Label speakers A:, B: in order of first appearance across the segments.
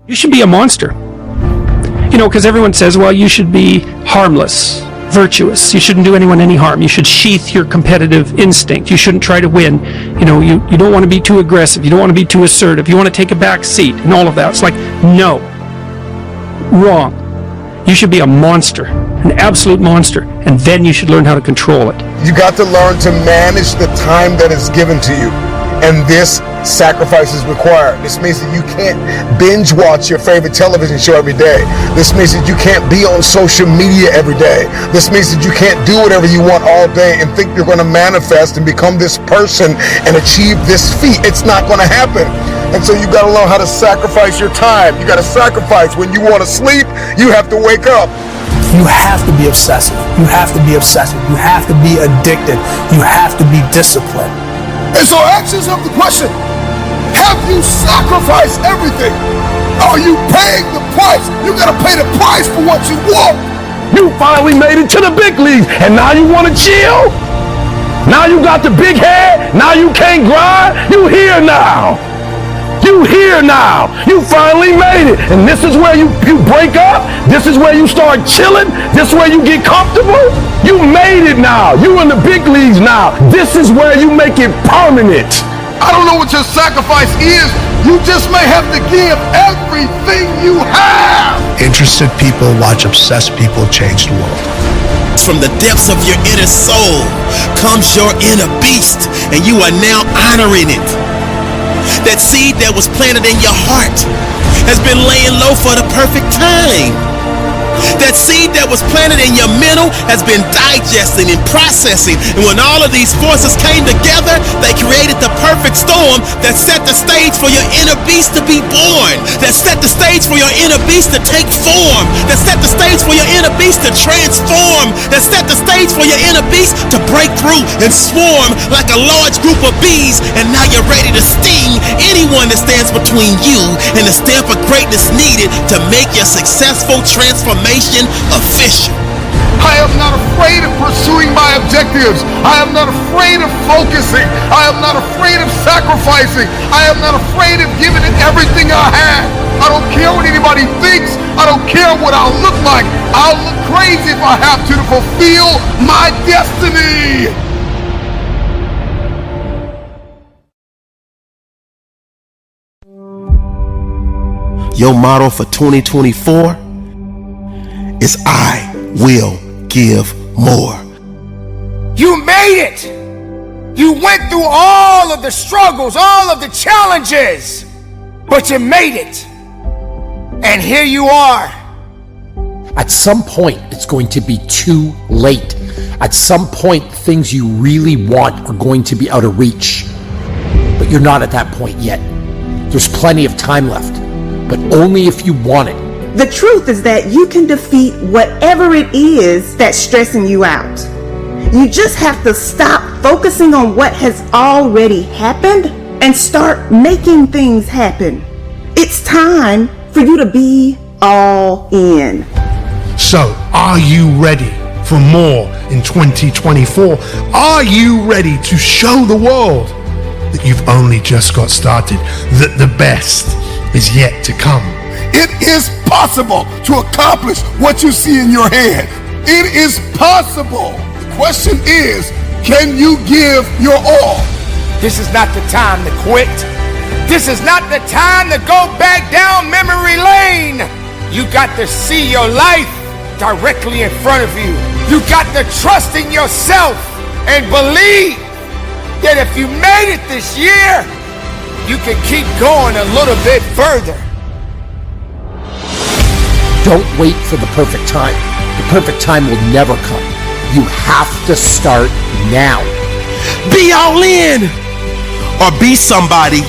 A: You should be a monster. You know, because everyone says, well, you should be harmless, virtuous. You shouldn't do anyone any harm. You should sheath your competitive instinct. You shouldn't try to win. You know, you don't want to be too aggressive. You don't want to be too assertive. You want to take a back seat and all of that. It's like, no. Wrong. You should be a monster, an absolute monster, and then you should learn how to control it.
B: You got to learn to manage the time that is given to you. And this sacrifice is required. This means that you can't binge watch your favorite television show every day. This means that you can't be on social media every day. This means that you can't do whatever you want all day and think you're going to manifest and become this person and achieve this feat. It's not going to happen. And so you got to learn how to sacrifice your time. You got to sacrifice. When you want to sleep, you have to wake up.
C: You have to be obsessive. You have to be obsessive. You have to be addicted. You have to be disciplined.
B: And so ask yourself the question, have you sacrificed everything? Are you paying the price? You got to pay the price for what you want.
D: You finally made it to the big leagues, and now you want to chill? Now you got the big head? Now you can't grind? You here now. You here now. You finally made it. And this is where you break up. This is where you start chilling. This is where you get comfortable. You made it now. You in the big leagues now. This is where you make it permanent.
B: I don't know what your sacrifice is. You just may have to give everything you have.
C: Interested people watch obsessed people change the world.
E: From the depths of your inner soul comes your inner beast, and you are now honoring it. That seed that was planted in your heart has been laying low for the perfect time. That seed that was planted in your mental has been digesting and processing. And when all of these forces came together, they created the perfect storm that set the stage for your inner beast to be born. That set the stage for your inner beast to take form. That set the stage for your inner beast to transform. That set the stage for your inner beast to break through and swarm like a large group of bees. And now you're ready to sting anyone that stands between you and the stamp of greatness needed to make your successful transformation official.
B: I am not afraid of pursuing my objectives. I am not afraid of focusing. I am not afraid of sacrificing. I am not afraid of giving it everything I have. I don't care what anybody thinks. I don't care what I'll look like. I'll look crazy if I have to fulfill my destiny.
E: Your motto for 2024 is I will give more.
F: You made it! You went through all of the struggles, all of the challenges, but you made it. And here you are.
G: At some point, it's going to be too late. At some point, things you really want are going to be out of reach. But you're not at that point yet. There's plenty of time left, but only if you want it.
H: The truth is that you can defeat whatever it is that's stressing you out. You just have to stop focusing on what has already happened and start making things happen. It's time for you to be all in.
C: So, are you ready for more in 2024? Are you ready to show the world that you've only just got started, that the best is yet to come?
B: It is possible to accomplish what you see in your head. It is possible. The question is, can you give your all?
F: This is not the time to quit. This is not the time to go back down memory lane. You got to see your life directly in front of you. You got to trust in yourself and believe that if you made it this year, you can keep going a little bit further.
G: Don't wait for the perfect time. The perfect time will never come. You have to start now.
E: Be all in, or be somebody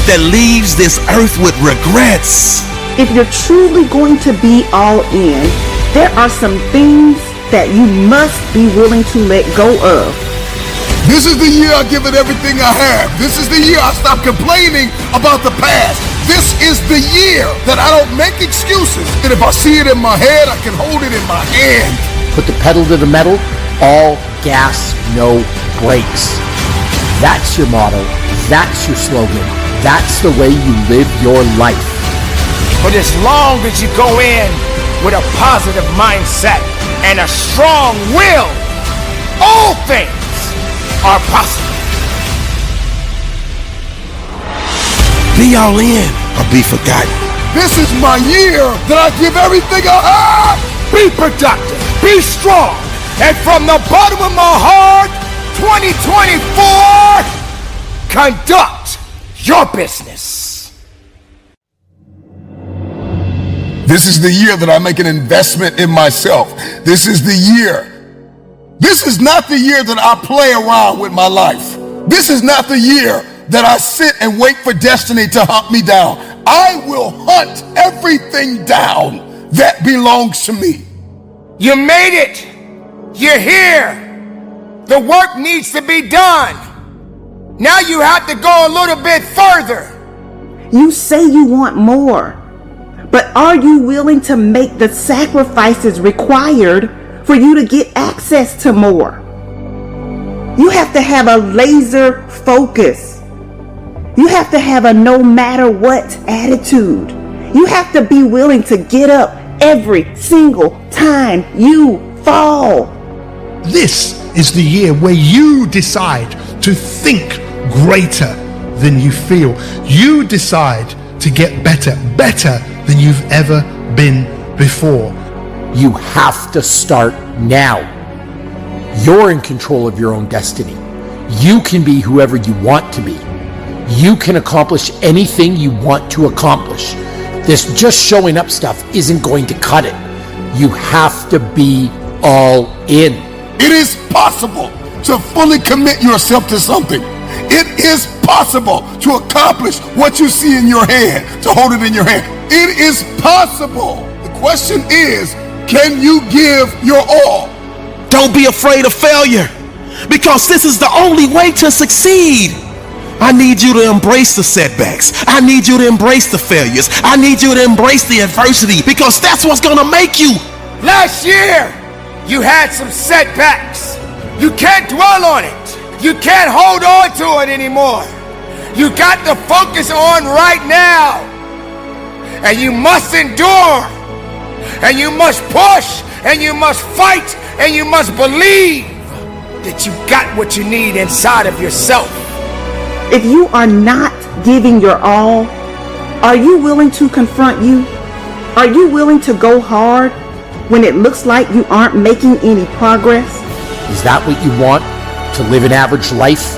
E: that leaves this earth with regrets.
H: If you're truly going to be all in, there are some things that you must be willing to let go of.
B: This is the year I give it everything I have. This is the year I stop complaining about the past. This is the year that I don't make excuses. And if I see it in my head, I can hold it in my hand.
G: Put the pedal to the metal, all gas, no brakes. That's your motto. That's your slogan. That's the way you live your life.
F: But as long as you go in with a positive mindset and a strong will, all things are possible.
E: Be all in or be forgotten.
B: This is my year that I give everything I have.
F: Be productive, be strong, and from the bottom of my heart, 2024, conduct your business.
B: This is the year that I make an investment in myself. This is the year. This is not the year that I play around with my life. This is not the year that I sit and wait for destiny to hunt me down. I will hunt everything down that belongs to me.
F: You made it. You're here. The work needs to be done. Now you have to go a little bit further.
H: You say you want more, but are you willing to make the sacrifices required for you to get access to more? You have to have a laser focus. You have to have a no matter what attitude. You have to be willing to get up every single time you fall.
C: This is the year where you decide to think greater than you feel. You decide to get better than you've ever been before.
G: You have to start now. You're in control of your own destiny. You can be whoever you want to be. You can accomplish anything you want to accomplish. This just showing up stuff isn't going to cut it. You have to be all in.
B: It is possible to fully commit yourself to something. It is possible to accomplish what you see in your hand, to hold it in your hand. It is possible. The question is, can you give your all?
E: Don't be afraid of failure, because this is the only way to succeed. I need you to embrace the setbacks. I need you to embrace the failures. I need you to embrace the adversity, because that's what's gonna make you.
F: Last year, you had some setbacks. You can't dwell on it. You can't hold on to it anymore. You got to focus on right now. And you must endure. And you must push. And you must fight. And you must believe that you got what you need inside of yourself.
H: If you are not giving your all, are you willing to confront you? Are you willing to go hard when it looks like you aren't making any progress?
G: Is that what you want? To live an average life?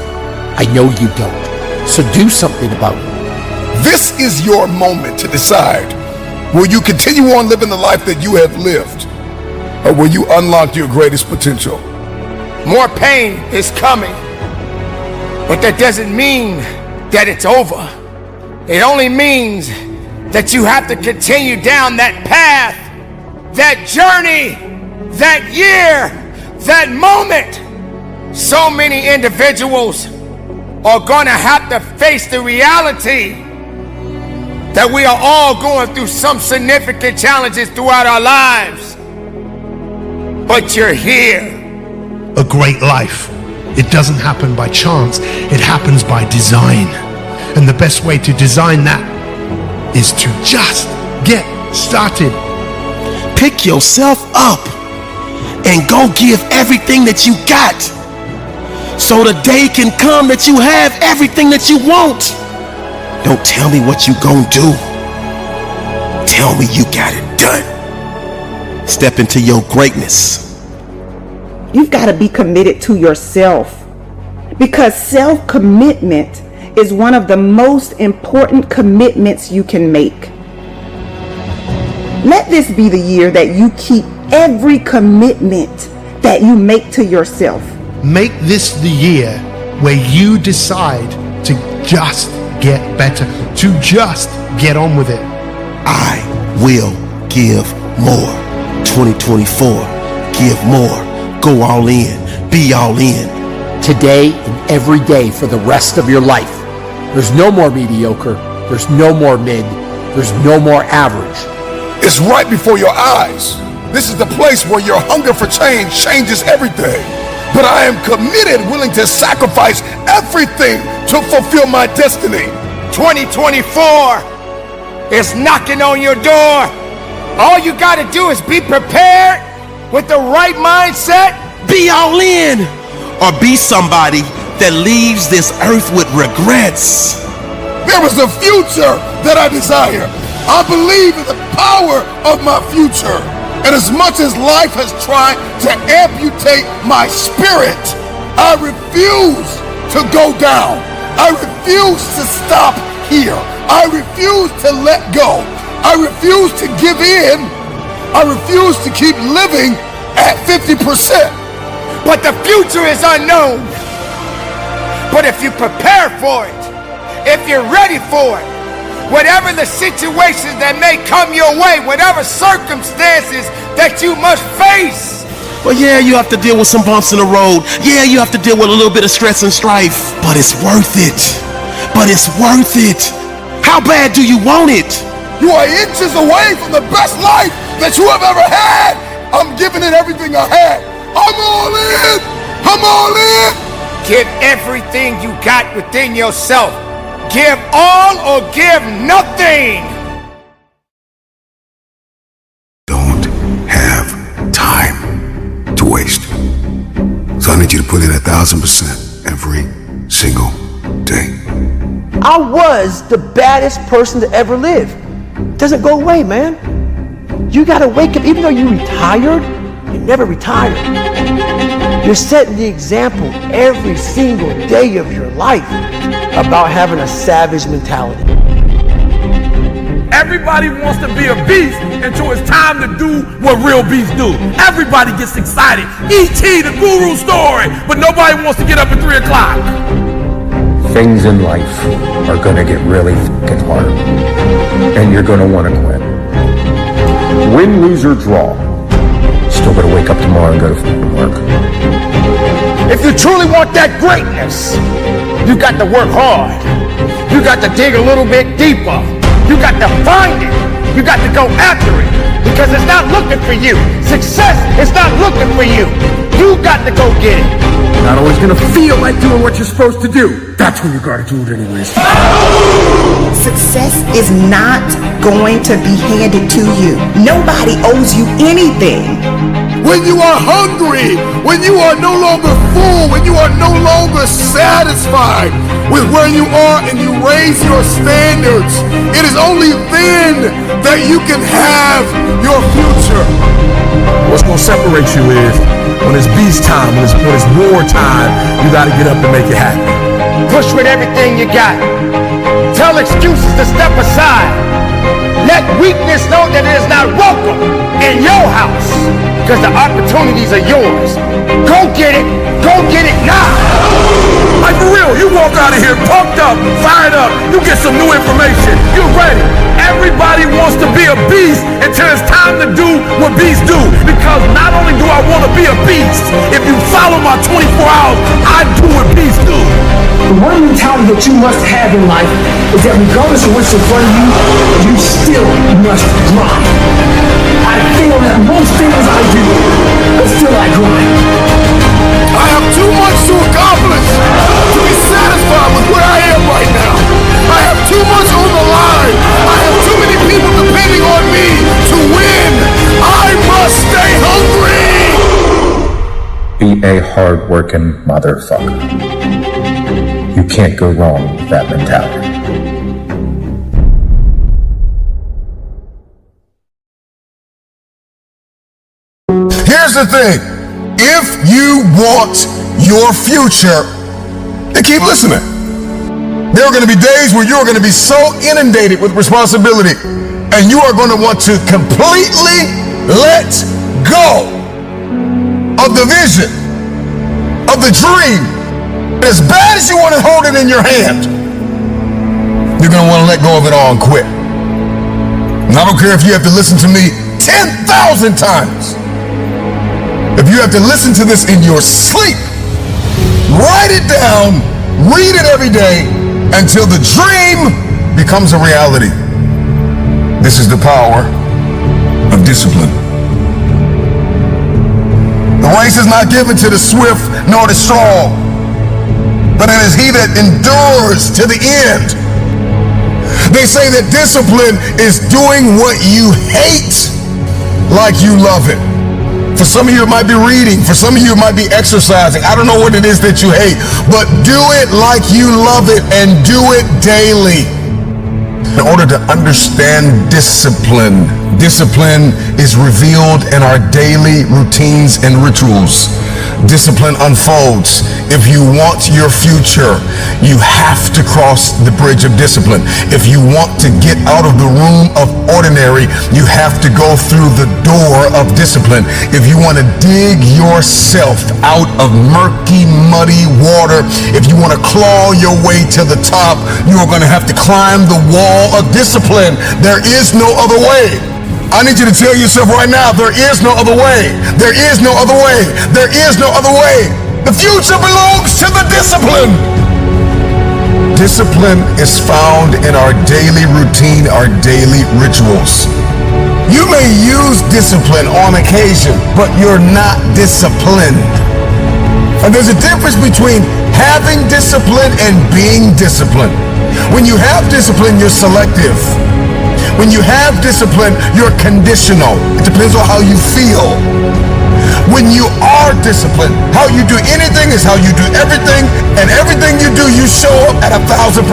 G: I know you don't. So do something about it.
B: This is your moment to decide. Will you continue on living the life that you have lived? Or will you unlock your greatest potential?
F: More pain is coming. But that doesn't mean that it's over. It only means that you have to continue down that path, that journey, that year, that moment. So many individuals are gonna have to face the reality that we are all going through some significant challenges throughout our lives. But you're here.
C: A great life, it doesn't happen by chance, it happens by design. And the best way to design that is to just get started.
E: Pick yourself up and go give everything that you got, so the day can come that you have everything that you want. Don't tell me what you gonna do. Tell me you got it done. Step into your greatness.
H: You've got to be committed to yourself, because self-commitment is one of the most important commitments you can make. Let this be the year that you keep every commitment that you make to yourself.
C: Make this the year where you decide to just get better, to just get on with it.
E: I will give more. 2024, give more. Go all in. Be all in.
G: Today and every day for the rest of your life. There's no more mediocre. There's no more mid. There's no more average.
B: It's right before your eyes. This is the place where your hunger for change changes everything. But I am committed, willing to sacrifice everything to fulfill my destiny.
F: 2024, is knocking on your door. All you gotta do is be prepared with the right mindset.
E: Be all in, or be somebody that leaves this earth with regrets.
B: There is a future that I desire. I believe in the power of my future. And as much as life has tried to amputate my spirit, I refuse to go down. I refuse to stop here. I refuse to let go. I refuse to give in. I refuse to keep living at 50%.
F: But the future is unknown. But if you prepare for it, if you're ready for it, whatever the situations that may come your way, whatever circumstances that you must face.
E: Well, yeah, you have to deal with some bumps in the road. Yeah, you have to deal with a little bit of stress and strife. But it's worth it. But it's worth it. How bad do you want it?
B: You are inches away from the best life that you have ever had. I'm giving it everything I had. I'm all in. I'm all in.
F: Give everything you got within yourself. Give all or give nothing.
B: Don't have time to waste. So I need you to put in 1,000% every single day.
I: I was the baddest person to ever live. Doesn't go away, man. You gotta wake up, even though you retired, you never retired. You're setting the example every single day of your life about having a savage mentality.
D: Everybody wants to be a beast until it's time to do what real beasts do. Everybody gets excited. E.T., the guru story, but nobody wants to get up at 3 o'clock.
J: Things in life are gonna get really fucking hard, and you're gonna wanna quit. Win, lose, or draw, still gotta wake up tomorrow and go to fucking work.
F: If you truly want that greatness, you got to work hard. You got to dig a little bit deeper. You got to find it. You got to go after it because it's not looking for you. Success is not looking for you. You got to go get it.
D: Not always gonna feel like doing what you're supposed to do. That's when you gotta do it anyways.
H: Success is not going to be handed to you. Nobody owes you anything.
B: When you are hungry, when you are no longer full, when you are no longer satisfied with where you are and you raise your standards, it is only then that you can have your future.
D: What's gonna separate you is when it's beast time, when it's war time, you gotta get up and make it happen.
F: Push with everything you got. Tell excuses to step aside. Let weakness know that it is not welcome in your house because the opportunities are yours. Go get it. Go get it now.
D: Like for real, you walk out of here pumped up, fired up, you get some new information, you're ready. Everybody wants to be a beast until it's time to do what beasts do. Because not only do I want to be a beast, if you follow my 24 hours, I do what beasts do.
K: The one mentality that you must have in life is that regardless of what's in front of you, you still must grind. I feel that most things I do, but still I grind.
B: I have too much to accomplish to be satisfied with where I am right now. I have too much on the line. I have too many people depending on me to win. I must stay hungry.
J: Be a hard-working motherfucker. You can't go wrong with that mentality.
B: Here's the thing. If you want your future, then keep listening. There are going to be days where you're going to be so inundated with responsibility and you are going to want to completely let go of the vision, of the dream. As bad as you want to hold it in your hand, you're going to want to let go of it all and quit. And I don't care if you have to listen to me 10,000 times. If you have to listen to this in your sleep, write it down, read it every day until the dream becomes a reality. This is the power of discipline. The race is not given to the swift nor the strong, but it is he that endures to the end. They say that discipline is doing what you hate like you love it. For some of you, it might be reading. For some of you, it might be exercising. I don't know what it is that you hate, but do it like you love it and do it daily. In order to understand discipline, discipline is revealed in our daily routines and rituals. Discipline unfolds. If you want your future, you have to cross the bridge of discipline. If you want to get out of the room of ordinary, you have to go through the door of discipline. If you want to dig yourself out of murky, muddy water, if you want to claw your way to the top, you are going to have to climb the wall of discipline. There is no other way. I need you to tell yourself right now, there is no other way. There is no other way. There is no other way. The future belongs to the discipline. Discipline is found in our daily routine, our daily rituals. You may use discipline on occasion, but you're not disciplined. And there's a difference between having discipline and being disciplined. When you have discipline, you're selective. When you have discipline, you're conditional. It depends on how you feel. When you are disciplined, how you do anything is how you do everything, and everything you do, you show up at 1,000%.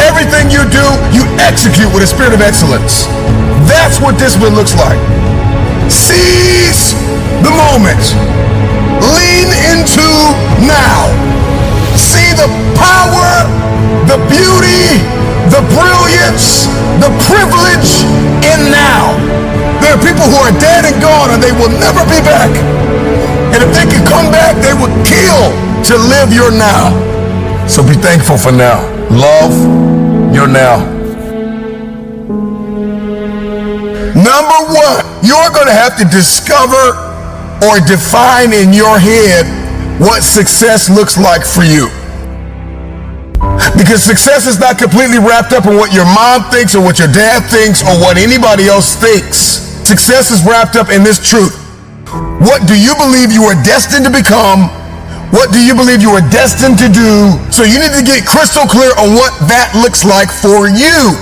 B: Everything you do, you execute with a spirit of excellence. That's what discipline looks like. Seize the moment. Lean into now. See the power, the beauty, the brilliance, the privilege in now. There are people who are dead and gone and they will never be back. And if they can come back, they would kill to live your now. So be thankful for now. Love your now. Number one, you're going to have to discover or define in your head what success looks like for you. Because success is not completely wrapped up in what your mom thinks or what your dad thinks or what anybody else thinks. Success is wrapped up in this truth. What do you believe you are destined to become? What do you believe you are destined to do? So you need to get crystal clear on what that looks like for you.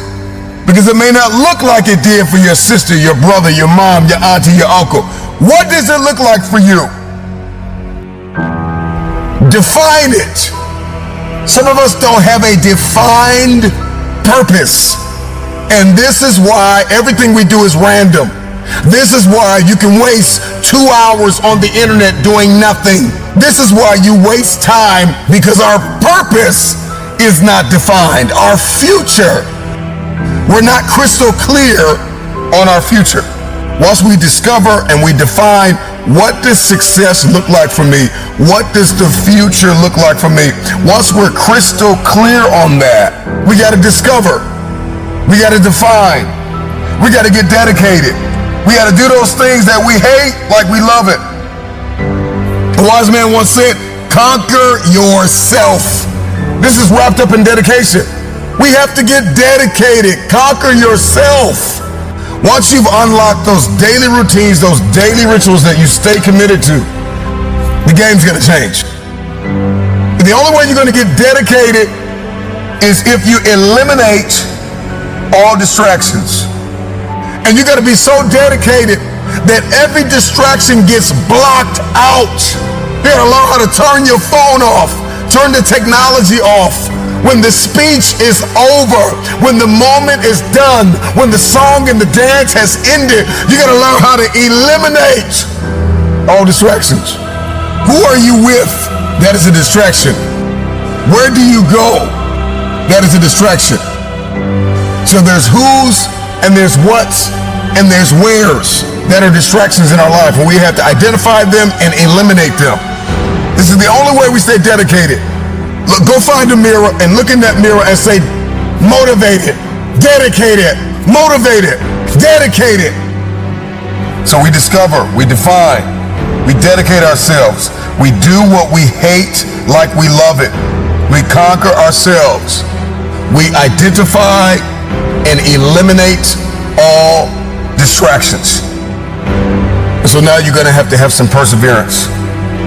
B: Because it may not look like it did for your sister, your brother, your mom, your auntie, your uncle. What does it look like for you? Define it. Some of us don't have a defined purpose. And this is why everything we do is random. This is why you can waste 2 hours on the internet doing nothing. This is why you waste time, because our purpose is not defined. Our future, we're not crystal clear on our future. Once we discover and we define what does success look like for me, what does the future look like for me, once we're crystal clear on that, we got to discover, we got to define, we got to get dedicated, we got to do those things that we hate like we love it. A wise man once said, conquer yourself. This is wrapped up in dedication. We have to get dedicated. Conquer yourself. Once you've unlocked those daily routines, those daily rituals that you stay committed to, the game's gonna change. And the only way you're gonna get dedicated is if you eliminate all distractions. And you gotta be so dedicated that every distraction gets blocked out. You gotta learn how to turn your phone off, turn the technology off. When the speech is over, when the moment is done, when the song and the dance has ended, you gotta learn how to eliminate all distractions. Who are you with? That is a distraction. Where do you go? That is a distraction. So there's who's and there's what's and there's where's that are distractions in our life, and we have to identify them and eliminate them. This is the only way we stay dedicated. Look, go find a mirror and look in that mirror and say, motivated, dedicated, motivated, dedicated. So we discover, we define, we dedicate ourselves. We do what we hate like we love it. We conquer ourselves. We identify and eliminate all distractions. So now you're going to have some perseverance.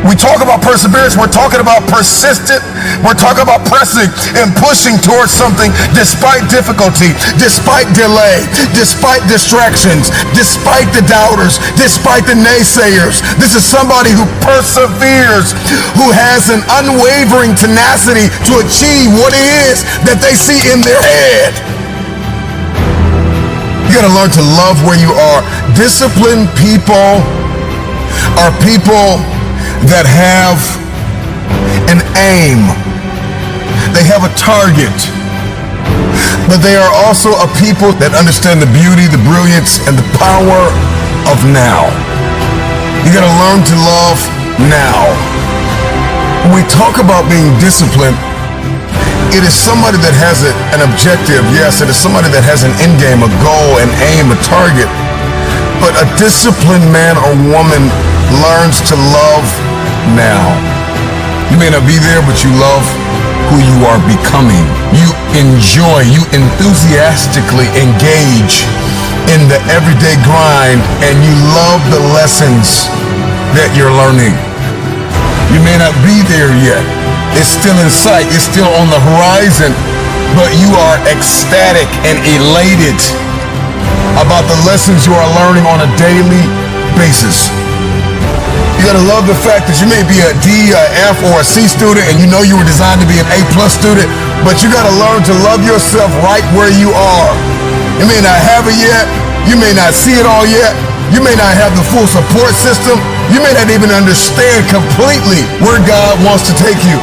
B: We talk about perseverance, we're talking about persistent, we're talking about pressing and pushing towards something despite difficulty, despite delay, despite distractions, despite the doubters, despite the naysayers. This is somebody who perseveres, who has an unwavering tenacity to achieve what it is that they see in their head. You gotta learn to love where you are. Disciplined people are people that have an aim. They have a target. But they are also a people that understand the beauty, the brilliance, and the power of now. You gotta learn to love now. When we talk about being disciplined, it is somebody that has an objective. Yes, it is somebody that has an end game, a goal, an aim, a target. But a disciplined man or woman learns to love now. You may not be there, but you love who you are becoming. You enjoy, you enthusiastically engage in the everyday grind, and you love the lessons that you're learning. You may not be there yet. It's still in sight, it's still on the horizon, but you are ecstatic and elated about the lessons you are learning on a daily basis. You gotta love the fact that you may be a D, a F, or a C student, and you know you were designed to be an A+ student, but you gotta learn to love yourself right where you are. You may not have it yet, you may not see it all yet, you may not have the full support system, you may not even understand completely where God wants to take you.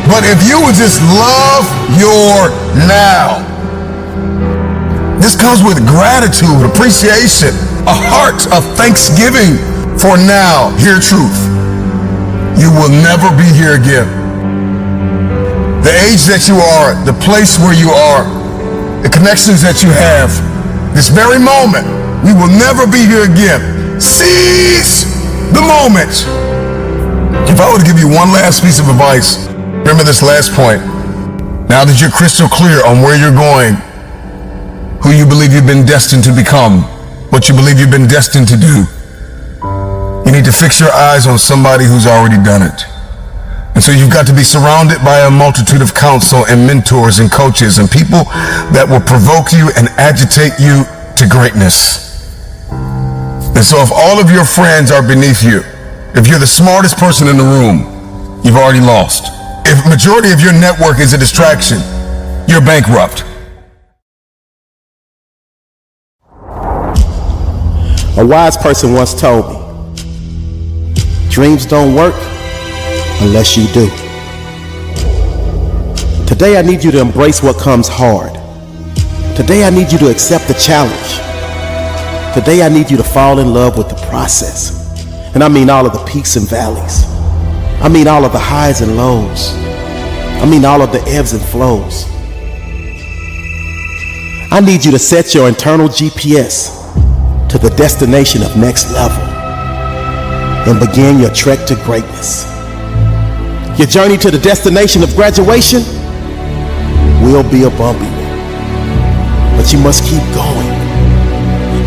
B: But if you would just love your now, this comes with gratitude, appreciation, a heart of thanksgiving. For now, hear truth. You will never be here again. The age that you are, the place where you are, the connections that you have, this very moment, we will never be here again. Seize the moment. If I were to give you one last piece of advice, remember this last point. Now that you're crystal clear on where you're going, who you believe you've been destined to become, what you believe you've been destined to do, you need to fix your eyes on somebody who's already done it. And so you've got to be surrounded by a multitude of counsel and mentors and coaches and people that will provoke you and agitate you to greatness. And so if all of your friends are beneath you, if you're the smartest person in the room, you've already lost. If majority of your network is a distraction, you're bankrupt.
L: A wise person once told me, dreams don't work unless you do. Today I need you to embrace what comes hard. Today I need you to accept the challenge. Today I need you to fall in love with the process. And I mean all of the peaks and valleys. I mean all of the highs and lows. I mean all of the ebbs and flows. I need you to set your internal GPS to the destination of next level and begin your trek to greatness. Your journey to the destination of graduation will be a bumpy one, but you must keep going.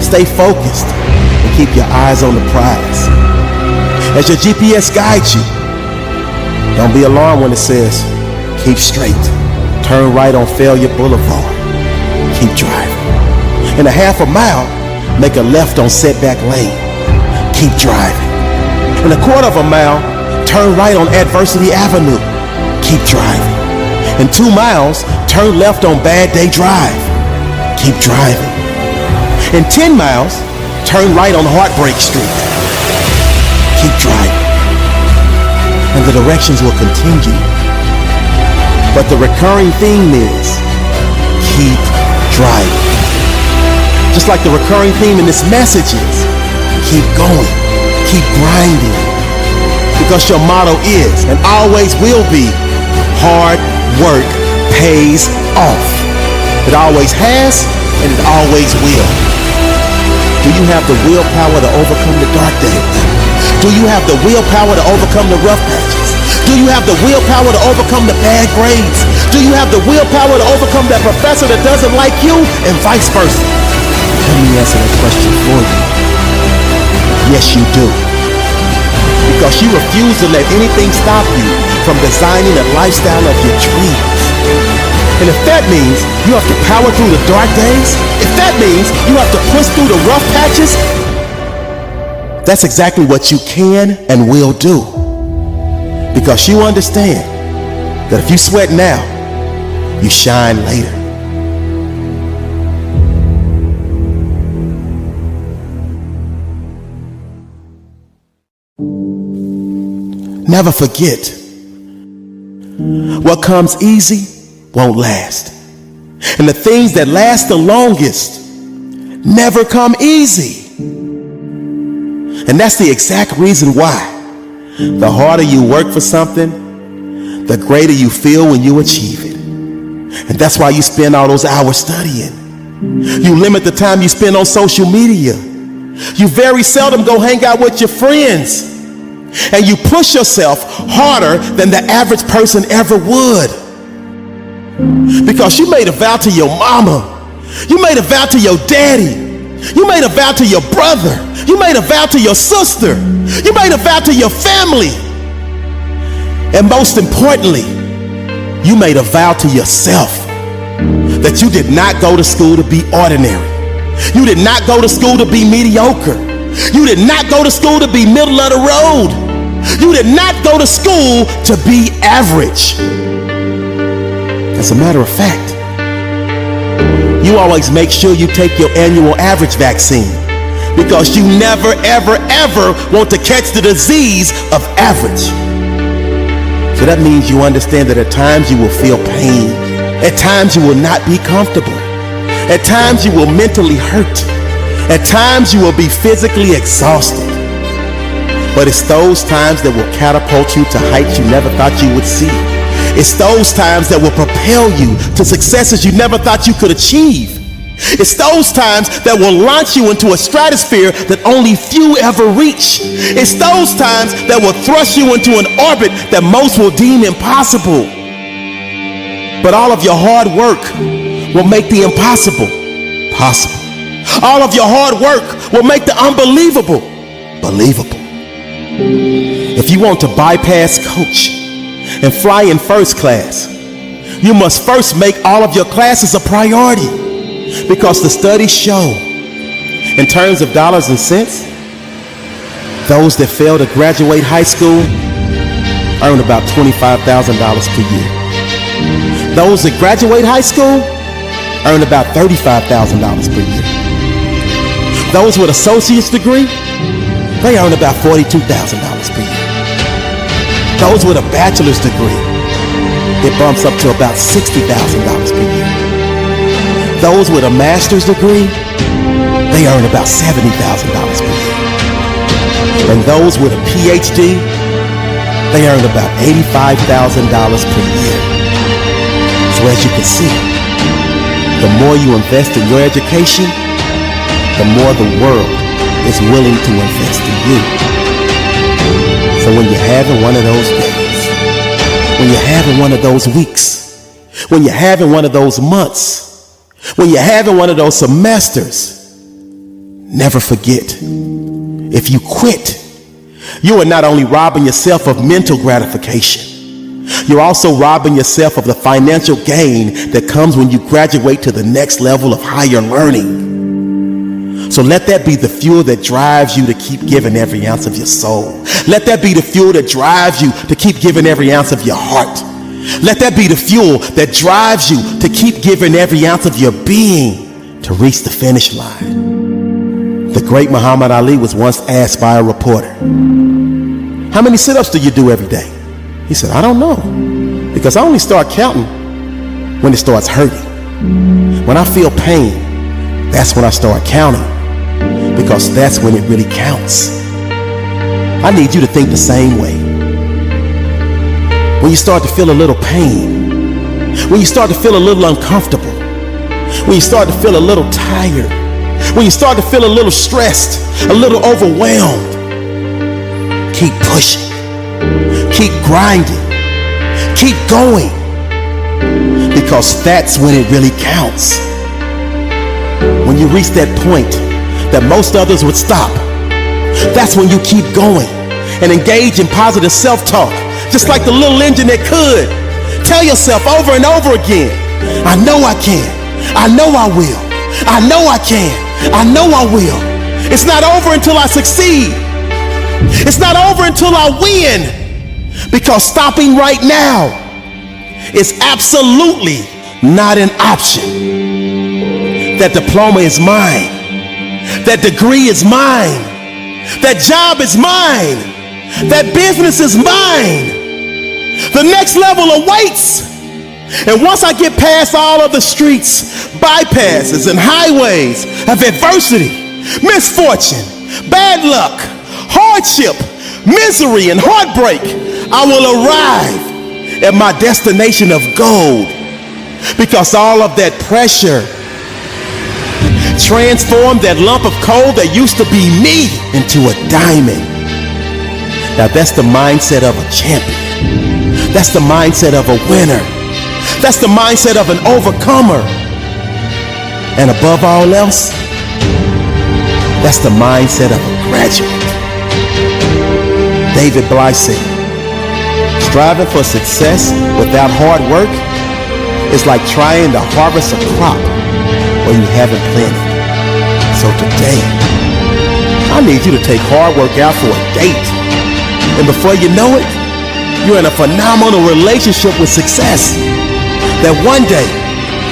L: Stay focused and keep your eyes on the prize. As your GPS guides you, don't be alarmed when it says, keep straight, turn right on Failure Boulevard, keep driving. In a half a mile, make a left on Setback Lane, keep driving. In a quarter of a mile, turn right on Adversity Avenue, keep driving. In 2 miles, turn left on Bad Day Drive, keep driving. In 10 miles, turn right on Heartbreak Street, keep driving. And the directions will continue. But the recurring theme is, keep driving. Just like the recurring theme in this message is, keep going, keep grinding. Because your motto is, and always will be, hard work pays off. It always has, and it always will. Do you have the willpower to overcome the dark days? Do you have the willpower to overcome the rough patches? Do you have the willpower to overcome the bad grades? Do you have the willpower to overcome that professor that doesn't like you, and vice versa? Let me answer that question for you. Yes, you do. because you refuse to let anything stop you from designing a lifestyle of your dreams. And if that means you have to power through the dark days, if that means you have to push through the rough patches, that's exactly what you can and will do. Because you understand that if you sweat now, you shine later. Never forget, what comes easy won't last. And the things that last the longest never come easy. And that's the exact reason why the harder you work for something, the greater you feel when you achieve it. And that's why you spend all those hours studying. You limit the time you spend on social media. You very seldom go hang out with your friends. And you push yourself harder than the average person ever would. Because you made a vow to your mama. You made a vow to your daddy. You made a vow to your brother. You made a vow to your sister. You made a vow to your family. And most importantly, you made a vow to yourself that you did not go to school to be ordinary. You did not go to school to be mediocre. You did not go to school to be middle of the road. You did not go to school to be average. As a matter of fact, you always make sure you take your annual average vaccine because you never, ever, ever want to catch the disease of average. So that means you understand that at times you will feel pain. At times you will not be comfortable. At times you will mentally hurt. At times you will be physically exhausted. But it's those times that will catapult you to heights you never thought you would see. It's those times that will propel you to successes you never thought you could achieve. It's those times that will launch you into a stratosphere that only few ever reach. It's those times that will thrust you into an orbit that most will deem impossible. But all of your hard work will make the impossible possible. All of your hard work will make the unbelievable believable. If you want to bypass coach and fly in first class, you must first make all of your classes a priority, because the studies show, in terms of dollars and cents, those that fail to graduate high school earn about $25,000 per year. Those that graduate high school earn about $35,000 per year. Those with associate's degree, they earn about $42,000 per year. Those with a bachelor's degree, it bumps up to about $60,000 per year. Those with a master's degree, they earn about $70,000 per year. And those with a PhD, they earn about $85,000 per year. So as you can see, the more you invest in your education, the more the world is willing to invest in you. So when you're having one of those days, when you're having one of those weeks, when you're having one of those months, when you're having one of those semesters, never forget, if you quit, you are not only robbing yourself of mental gratification, you're also robbing yourself of the financial gain that comes when you graduate to the next level of higher learning. So let that be the fuel that drives you to keep giving every ounce of your soul. Let that be the fuel that drives you to keep giving every ounce of your heart. Let that be the fuel that drives you to keep giving every ounce of your being to reach the finish line. The great Muhammad Ali was once asked by a reporter, "How many sit-ups do you do every day?" He said, "I don't know, because I only start counting when it starts hurting. When I feel pain, that's when I start counting, because that's when it really counts." I need you to think the same way. When you start to feel a little pain, when you start to feel a little uncomfortable, when you start to feel a little tired, when you start to feel a little stressed, a little overwhelmed, keep pushing, keep grinding, keep going, because that's when it really counts. When you reach that point that most others would stop, that's when you keep going and engage in positive self-talk, just like the little engine that could. Tell yourself over and over again, I know I can. I know I will. I know I can. I know I will. It's not over until I succeed. It's not over until I win. Because stopping right now is absolutely not an option. That diploma is mine. That degree is mine. That job is mine. That business is mine. The next level awaits. And once I get past all of the streets, bypasses, and highways of adversity, misfortune, bad luck, hardship, misery, and heartbreak, I will arrive at my destination of gold. Because all of that pressure transformed that lump of coal that used to be me into a diamond. Now that's the mindset of a champion. That's the mindset of a winner. That's the mindset of an overcomer. And above all else, that's the mindset of a graduate. David Blythe said, striving for success without hard work is like trying to harvest a crop where you haven't planted. So today, I need you to take hard work out for a date. And before you know it, you're in a phenomenal relationship with success that one day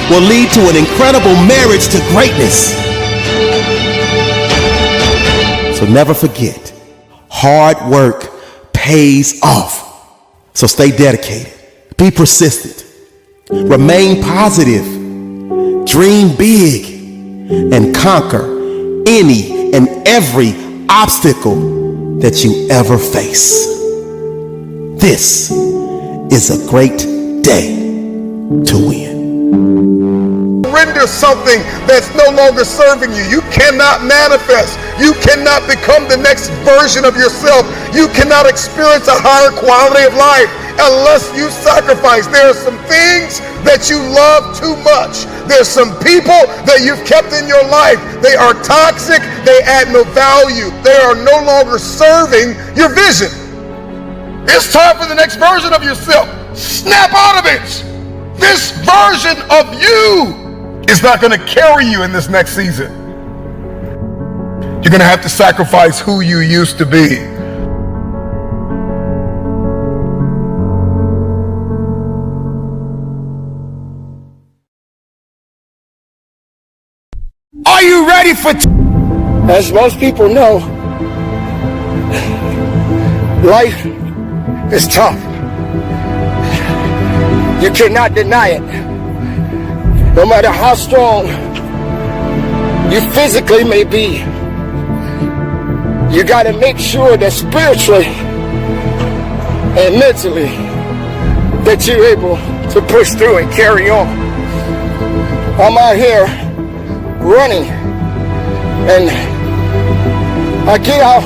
L: will lead to an incredible marriage to greatness. So never forget, hard work pays off. So stay dedicated, be persistent, remain positive, dream big, and conquer any and every obstacle that you ever face. This is a great day to win.
B: Render something that's no longer serving you. You cannot manifest. You cannot become the next version of yourself. You cannot experience a higher quality of life unless you sacrifice. There are some things that you love too much. There's some people that you've kept in your life. They are toxic. They add no value. They are no longer serving your vision. It's time for the next version of yourself. Snap out of it. This version of you is not going to carry you in this next season. You're going to have to sacrifice who you used to be.
F: Are you ready for as most people know, life is tough. You cannot deny it. No matter how strong you physically may be, you got to make sure that spiritually and mentally that you're able to push through and carry on. I'm out here running, and I get out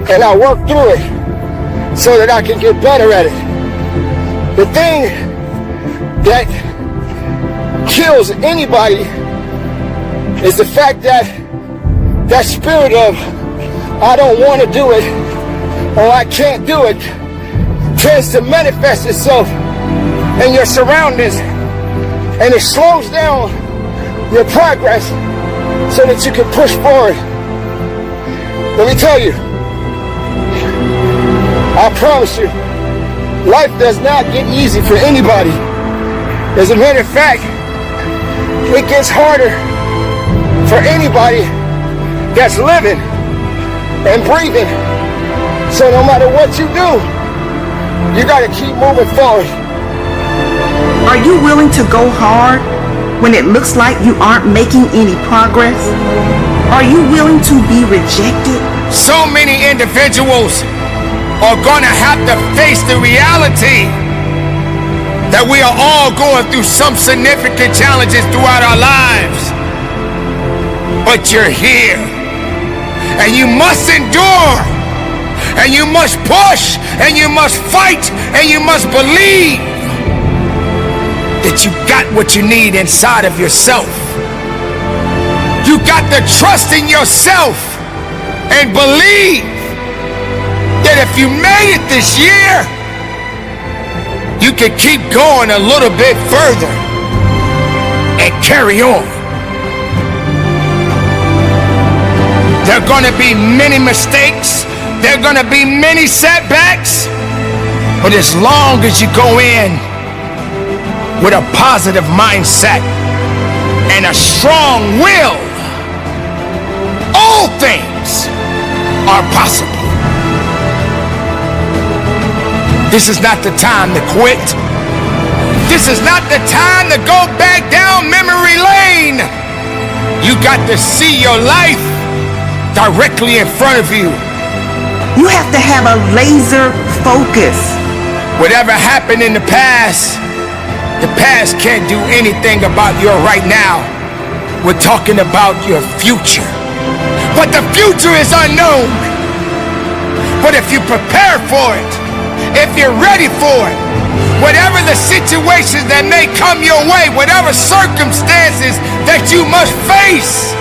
F: and I work through it so that I can get better at it. The thing that kills anybody is the fact that that spirit of I don't want to do it or I can't do it tends to manifest itself in your surroundings, and it slows down your progress so that you can push forward. Let me tell you, I promise you, life does not get easy for anybody. As a matter of fact, it gets harder for anybody that's living and breathing. So no matter what you do, you gotta keep moving forward.
H: Are you willing to go hard when it looks like you aren't making any progress? Are you willing to be rejected?
F: So many individuals are gonna have to face the reality that we are all going through some significant challenges throughout our lives. But you're here, and you must endure, and you must push, and you must fight, and you must believe that you got what you need inside of yourself. You got to trust in yourself and believe that if you made it this year, you can keep going a little bit further and carry on. There are going to be many mistakes. There are going to be many setbacks. But as long as you go in with a positive mindset and a strong will, all things are possible. This is not the time to quit. This is not the time to go back down memory lane. You got to see your life directly in front of you.
H: You have to have a laser focus.
F: Whatever happened in the past can't do anything about your right now. We're talking about your future. But the future is unknown. But if you prepare for it, if you're ready for it, whatever the situations that may come your way, whatever circumstances that you must face,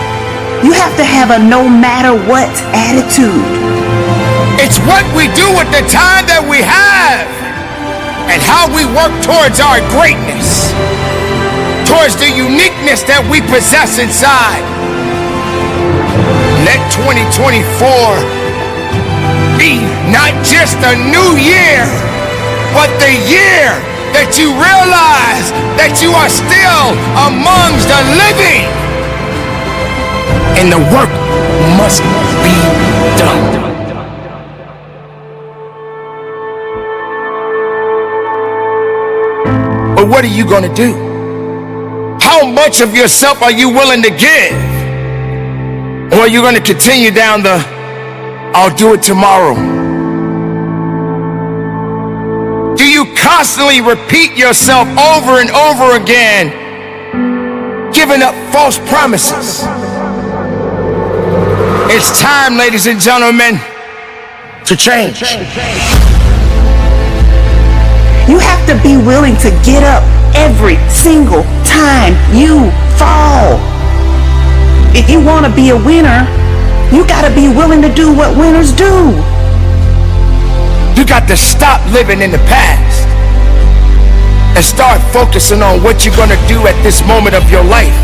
H: you have to have a no matter what attitude.
F: It's what we do with the time that we have and how we work towards our greatness, towards the uniqueness that we possess inside. Let 2024 be not just a new year, but the year that you realize that you are still amongst the living and the work must be done. But what are you going to do? How much of yourself are you willing to give? Or are you going to continue down the I'll do it tomorrow? Do you constantly repeat yourself over and over again, giving up false promises? It's time, ladies and gentlemen, to change.
H: You have to be willing to get up every single time you fall. If you want to be a winner, you got to be willing to do what winners do.
F: You got to stop living in the past and start focusing on what you're going to do at this moment of your life.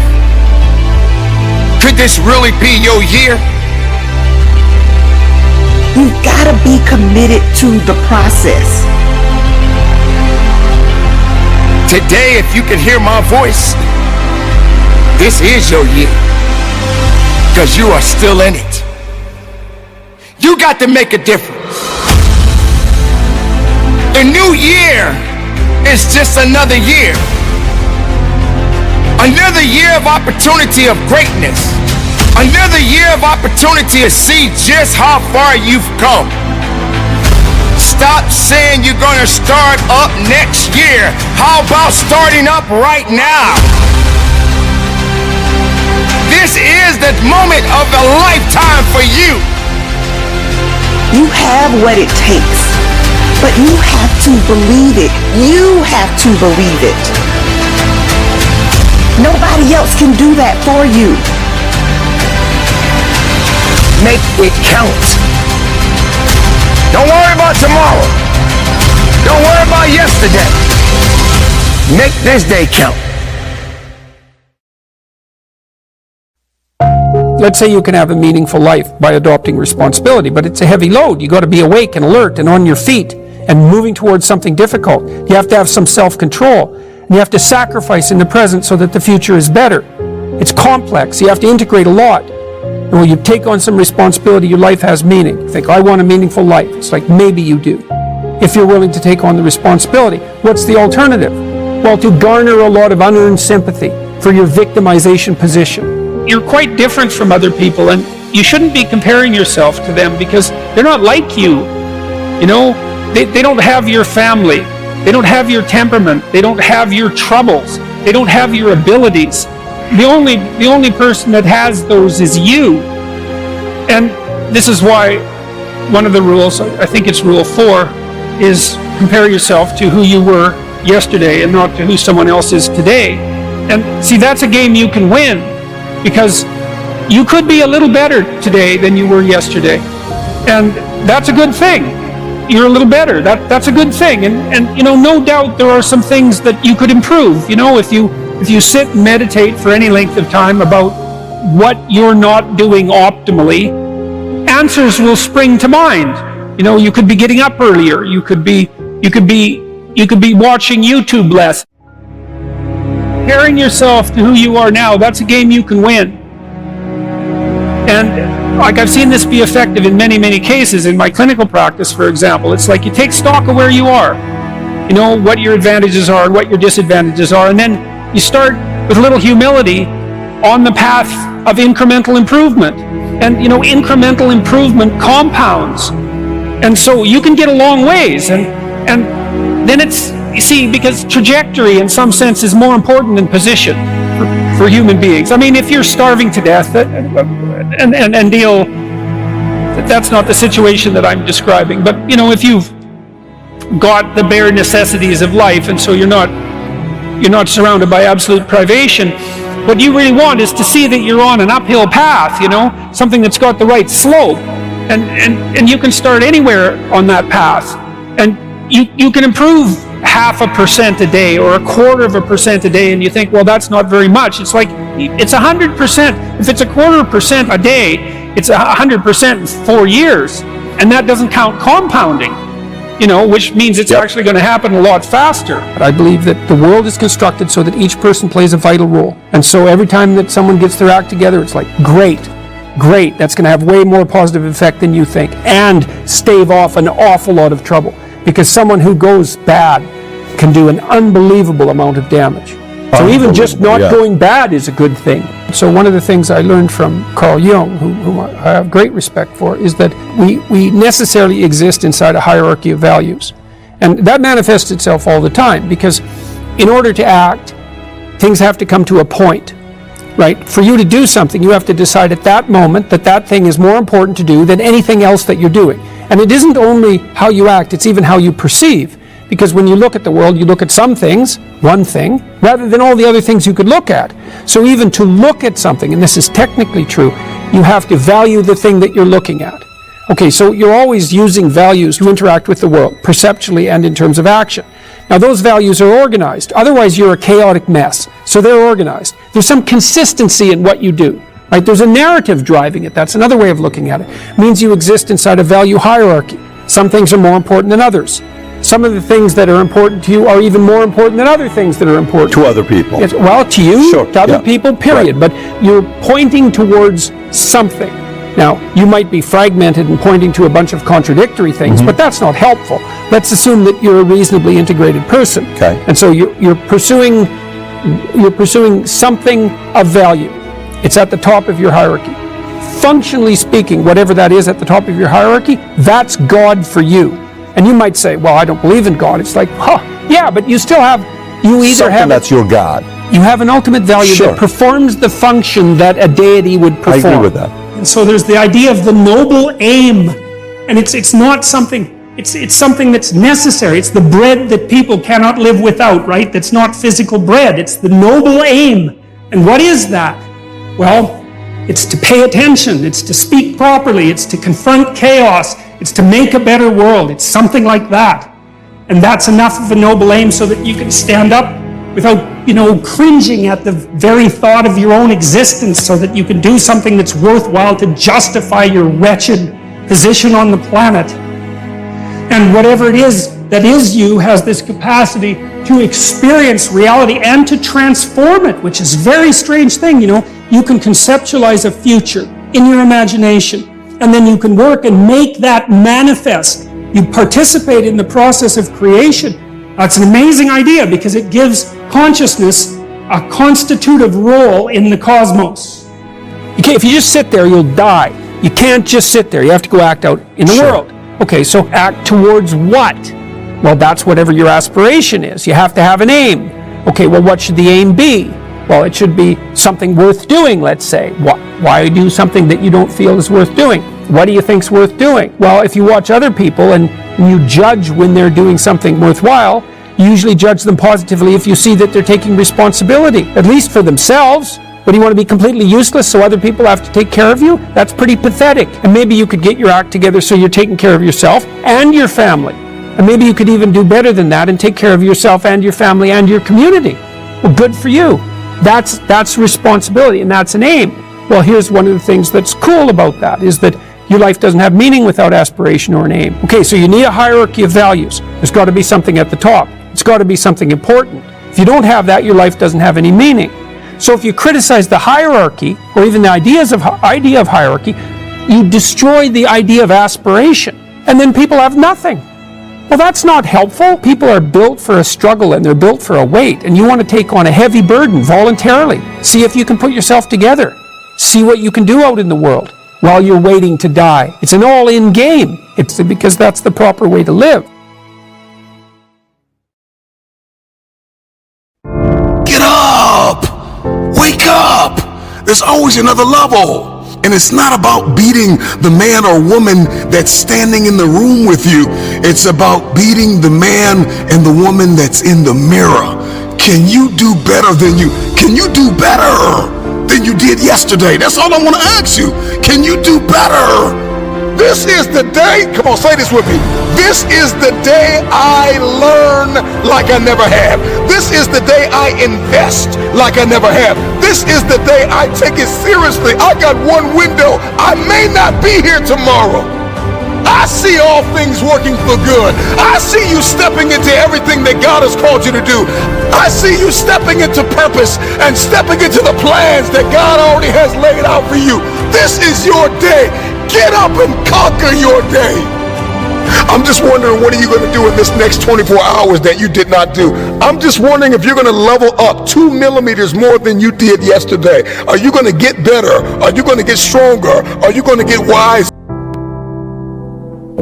F: Could this really be your year?
H: You got to be committed to the process.
F: Today, if you can hear my voice, this is your year, because you are still in it. You got to make a difference. The new year is just another year. Another year of opportunity of greatness. Another year of opportunity to see just how far you've come. Stop saying you're going to start up next year. How about starting up right now? This is the moment of a lifetime for you.
H: You have what it takes, but you have to believe it. You have to believe it. Nobody else can do that for you.
F: Make it count. Don't worry about tomorrow. Don't worry about yesterday. Make this day count.
A: Let's say you can have a meaningful life by adopting responsibility, but it's a heavy load. You got to be awake and alert and on your feet and moving towards something difficult. You have to have some self-control. And you have to sacrifice in the present so that the future is better. It's complex. You have to integrate a lot. And when you take on some responsibility, your life has meaning. You think, I want a meaningful life. It's like, maybe you do. If you're willing to take on the responsibility. What's the alternative? Well, to garner a lot of unearned sympathy for your victimization position. You're quite different from other people, and you shouldn't be comparing yourself to them because they're not like you. You know, they don't have your family. They don't have your temperament. They don't have your troubles. They don't have your abilities. The only person that has those is you. And this is why one of the rules, I think it's rule 4, is compare yourself to who you were yesterday and not to who someone else is today. And see, that's a game you can win because you could be a little better today than you were yesterday. And that's a good thing. you're a little better. That's a good thing. And you know, no doubt there are some things that you could improve. You know, if you sit and meditate for any length of time about what you're not doing optimally, answers will spring to mind. You know, you could be getting up earlier. You could be watching YouTube less. Comparing yourself to who you are now, that's a game you can win. And like I've seen this be effective in many, many cases in my clinical practice, for example. It's like you take stock of where you are, you know, what your advantages are and what your disadvantages are, and then you start with a little humility on the path of incremental improvement. And, you know, incremental improvement compounds. And so you can get a long ways. And then it's, you see, because trajectory in some sense is more important than position for human beings. I mean, if you're starving to death and deal, that's not the situation that I'm describing. But, you know, if you've got the bare necessities of life and so you're not surrounded by absolute privation, what you really want is to see that you're on an uphill path, you know, something that's got the right slope. And you can start anywhere on that path. And you can improve 0.5% a day or 0.25% a day, and you think, well, that's not very much. It's like, it's 100%. If it's 0.25% a day, it's 100% in 4 years. And that doesn't count compounding, you know, which means it's actually going to happen a lot faster. But I believe that the world is constructed so that each person plays a vital role. And so every time that someone gets their act together, it's like, great, that's going to have way more positive effect than you think, and stave off an awful lot of trouble. Because someone who goes bad can do an unbelievable amount of damage. So even just not going bad is a good thing. So one of the things I learned from Carl Jung, whom I have great respect for, is that we necessarily exist inside a hierarchy of values. And that manifests itself all the time, because in order to act, things have to come to a point, right? For you to do something, you have to decide at that moment that that thing is more important to do than anything else that you're doing. And it isn't only how you act, it's even how you perceive. Because when you look at the world, you look at some things, one thing, rather than all the other things you could look at. So even to look at something, and this is technically true, you have to value the thing that you're looking at. Okay, so you're always using values to interact with the world, perceptually and in terms of action. Now those values are organized. Otherwise you're a chaotic mess. So they're organized. There's some consistency in what you do. Right? There's a narrative driving it. That's another way of looking at it. It means you exist inside a value hierarchy. Some things are more important than others. Some of the things that are important to you are even more important than other things that are important
M: to other people.
A: Well, to you,
M: sure,
A: to other people, period. Right. But you're pointing towards something. Now, you might be fragmented and pointing to a bunch of contradictory things, but that's not helpful. Let's assume that you're a reasonably integrated person.
M: Okay.
A: And so you're pursuing something of value. It's at the top of your hierarchy. Functionally speaking, whatever that is at the top of your hierarchy, that's God for you. And you might say, well, I don't believe in God. It's like, yeah, but you still have, you either
M: something
A: have...
M: that's your God.
A: You have an ultimate value that performs the function that a deity would perform.
M: I agree with that.
N: And so there's the idea of the noble aim. And it's not something, it's something that's necessary. It's the bread that people cannot live without, right? That's not physical bread. It's the noble aim. And what is that? Well, it's to pay attention, it's to speak properly, it's to confront chaos, it's to make a better world. It's something like that. And that's enough of a noble aim so that you can stand up without, cringing at the very thought of your own existence, so that you can do something that's worthwhile to justify your wretched position on the planet. And whatever it is that is you has this capacity to experience reality and to transform it, which is a very strange thing. You can conceptualize a future in your imagination, and then you can work and make that manifest. You participate in the process of creation. That's an amazing idea, because it gives consciousness a constitutive role in the cosmos.
A: If you just sit there, you'll die. You can't just sit there. You have to go act out in the world. Okay, so act towards what? Well, that's whatever your aspiration is. You have to have an aim. Okay, well, what should the aim be? Well, it should be something worth doing, let's say. Why do something that you don't feel is worth doing? What do you think's worth doing? Well, if you watch other people and you judge when they're doing something worthwhile, you usually judge them positively if you see that they're taking responsibility, at least for themselves. What, do you want to be completely useless so other people have to take care of you? That's pretty pathetic. And maybe you could get your act together so you're taking care of yourself and your family. And maybe you could even do better than that and take care of yourself and your family and your community. Well, good for you. That's responsibility, and that's an aim. Well, here's one of the things that's cool about that, is that your life doesn't have meaning without aspiration or an aim. Okay, so you need a hierarchy of values. There's got to be something at the top. It's got to be something important. If you don't have that, your life doesn't have any meaning. So if you criticize the hierarchy, or even the idea of hierarchy, you destroy the idea of aspiration, and then people have nothing. Well, that's not helpful. People are built for a struggle, and they're built for a weight, and you want to take on a heavy burden voluntarily. See if you can put yourself together. See what you can do out in the world while you're waiting to die. It's an all-in game. It's because that's the proper way to live.
B: Get up! Wake up! There's always another level. And it's not about beating the man or woman that's standing in the room with you. It's about beating the man and the woman that's in the mirror. Can you do better than you? Can you do better than you did yesterday? That's all I want to ask you. Can you do better? This is the day, come on, say this with me. This is the day I learn like I never have. This is the day I invest like I never have. This is the day I take it seriously. I got one window. I may not be here tomorrow. I see all things working for good. I see you stepping into everything that God has called you to do. I see you stepping into purpose and stepping into the plans that God already has laid out for you. This is your day. Get up and conquer your day. I'm just wondering, what are you going to do in this next 24 hours that you did not do? I'm just wondering if you're going to level up 2 millimeters more than you did yesterday. Are you going to get better? Are you going to get stronger? Are you going to get wise?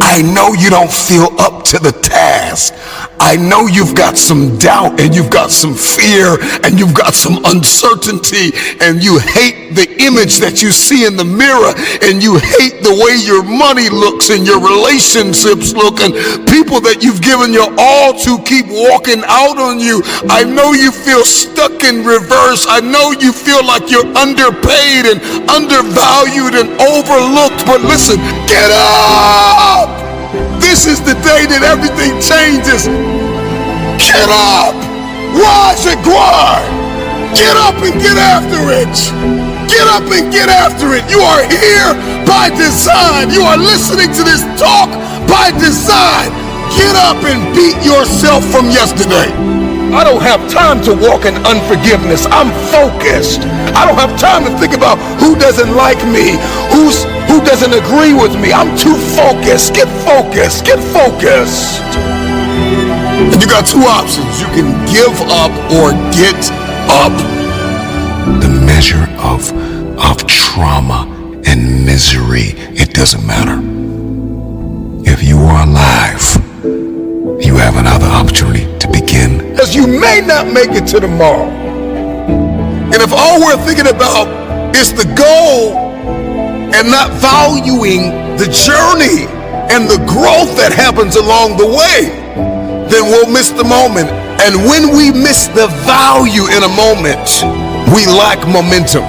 B: I know you don't feel up to the task. I know you've got some doubt, and you've got some fear, and you've got some uncertainty, and you hate the image that you see in the mirror, and you hate the way your money looks and your relationships look, and people that you've given your all to keep walking out on you. I know you feel stuck in reverse. I know you feel like you're underpaid and undervalued and overlooked, but listen, get up! This is the day that everything changes. Get up! Rise and grind! Get up and get after it! Get up and get after it! You are here by design. You are listening to this talk by design. Get up and beat yourself from yesterday. I don't have time to walk in unforgiveness. I'm focused. I don't have time to think about who doesn't like me, who doesn't agree with me. I'm too focused. Get focused. Get focused. And you got two options. You can give up or get up. The measure of trauma and misery, it doesn't matter. If you are alive, you have another opportunity to begin. Because you may not make it to tomorrow. And if all we're thinking about is the goal and not valuing the journey and the growth that happens along the way, then we'll miss the moment. And when we miss the value in a moment, we lack momentum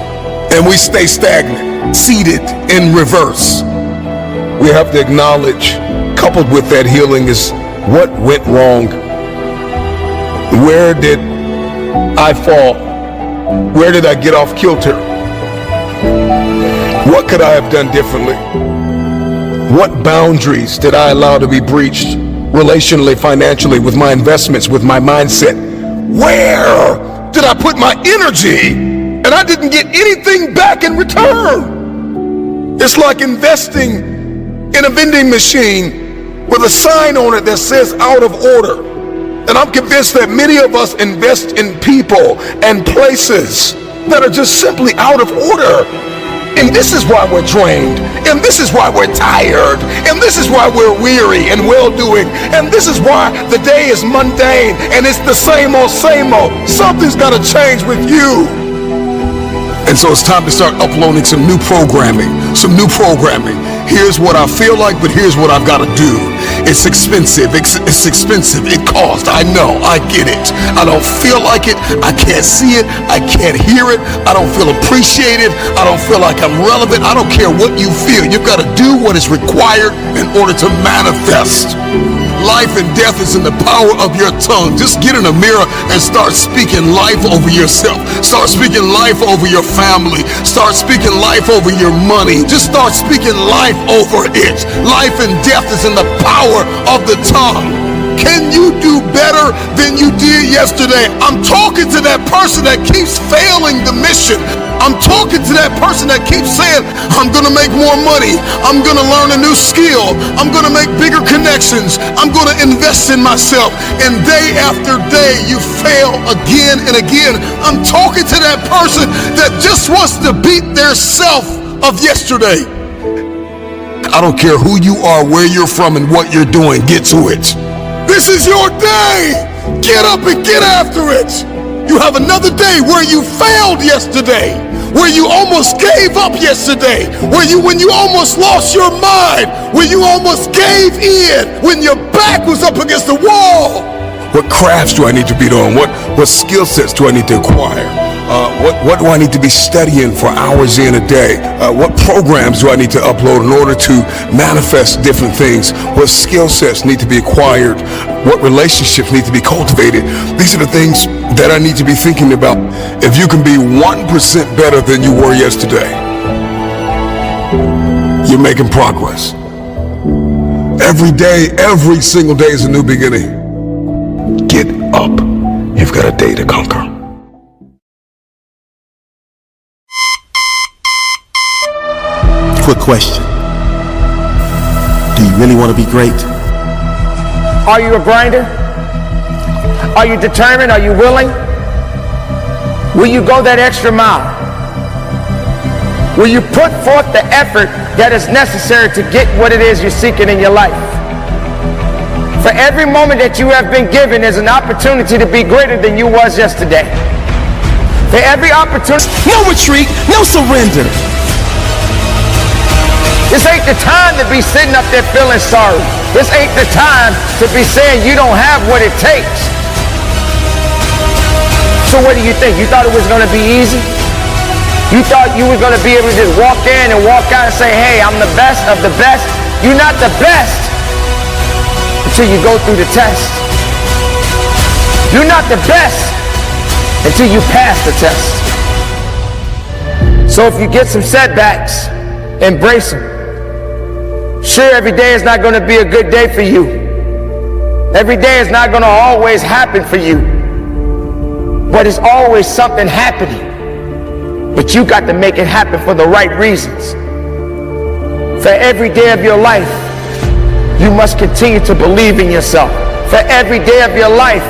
B: and we stay stagnant, seated in reverse. We have to acknowledge, coupled with that healing, is what went wrong. Where did I fall? Where did I get off kilter? What could I have done differently? What boundaries did I allow to be breached relationally, financially, with my investments, with my mindset? Where did I put my energy and I didn't get anything back in return? It's like investing in a vending machine with a sign on it that says out of order. And I'm convinced that many of us invest in people and places that are just simply out of order. And this is why we're drained. And this is why we're tired. And this is why we're weary and well-doing. And this is why the day is mundane and it's the same old, same old. Something's got to change with you. And so it's time to start uploading some new programming. Here's what I feel like, but here's what I've got to do. It's expensive. It's expensive. It costs. I know. I get it. I don't feel like it. I can't see it. I can't hear it. I don't feel appreciated. I don't feel like I'm relevant. I don't care what you feel. You've got to do what is required in order to manifest. Life and death is in the power of your tongue. Just get in a mirror and start speaking life over yourself. Start speaking life over your family. Start speaking life over your money. Just start speaking life over it. Life and death is in the power of the tongue. Can you do better than you did yesterday? I'm talking to that person that keeps failing the mission. I'm talking to that person that keeps saying, I'm gonna make more money. I'm gonna learn a new skill. I'm gonna make bigger connections. I'm gonna invest in myself. And day after day, you fail again and again. I'm talking to that person that just wants to beat their self of yesterday. I don't care who you are, where you're from, and what you're doing. Get to it. This is your day. Get up and get after it. You have another day where you failed yesterday, where you almost gave up yesterday, when you almost lost your mind, when you almost gave in, when your back was up against the wall. What crafts do I need to be doing? What skill sets do I need to acquire? What do I need to be studying for hours in a day? What programs do I need to upload in order to manifest different things? What skill sets need to be acquired? What relationships need to be cultivated? These are the things that I need to be thinking about. If you can be 1% better than you were yesterday, you're making progress. Every day, every single day is a new beginning. Get up. You've got a day to conquer.
L: Quick question. Do you really want to be great?
I: Are you a grinder? Are you determined? Are you willing? Will you go that extra mile? Will you put forth the effort that is necessary to get what it is you're seeking in your life? For every moment that you have been given is an opportunity to be greater than you was yesterday. For every opportunity,
L: No retreat, no surrender.
I: this ain't the time to be sitting up there feeling sorry. This ain't the time to be saying you don't have what it takes. So what do you think? You thought it was going to be easy? You thought you were going to be able to just walk in and walk out and say, hey, I'm the best of the best? You're not the best until you go through the test. You're not the best until you pass the test. So if you get some setbacks, embrace them. Sure, every day is not going to be a good day for you. Every day is not going to always happen for you. But it's always something happening. But you got to make it happen for the right reasons. For every day of your life, you must continue to believe in yourself. For every day of your life,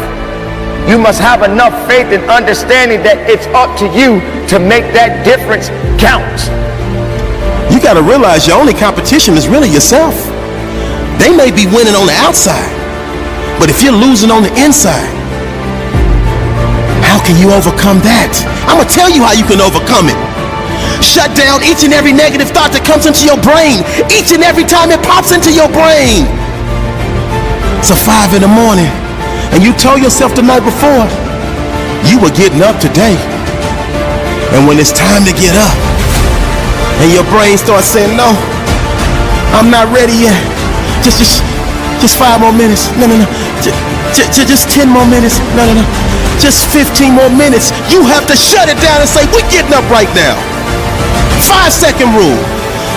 I: you must have enough faith and understanding that it's up to you to make that difference count.
L: You got to realize your only competition is really yourself. They may be winning on the outside, but if you're losing on the inside, how can you overcome that? I'm going to tell you how you can overcome it. Shut down each and every negative thought that comes into your brain, each and every time it pops into your brain. So 5 in the morning, and you told yourself the night before, you were getting up today. And when it's time to get up, and your brain starts saying, no, I'm not ready yet. Just 5 more minutes. No. Just 10 more minutes. No. Just 15 more minutes. You have to shut it down and say, we're getting up right now. 5-second rule.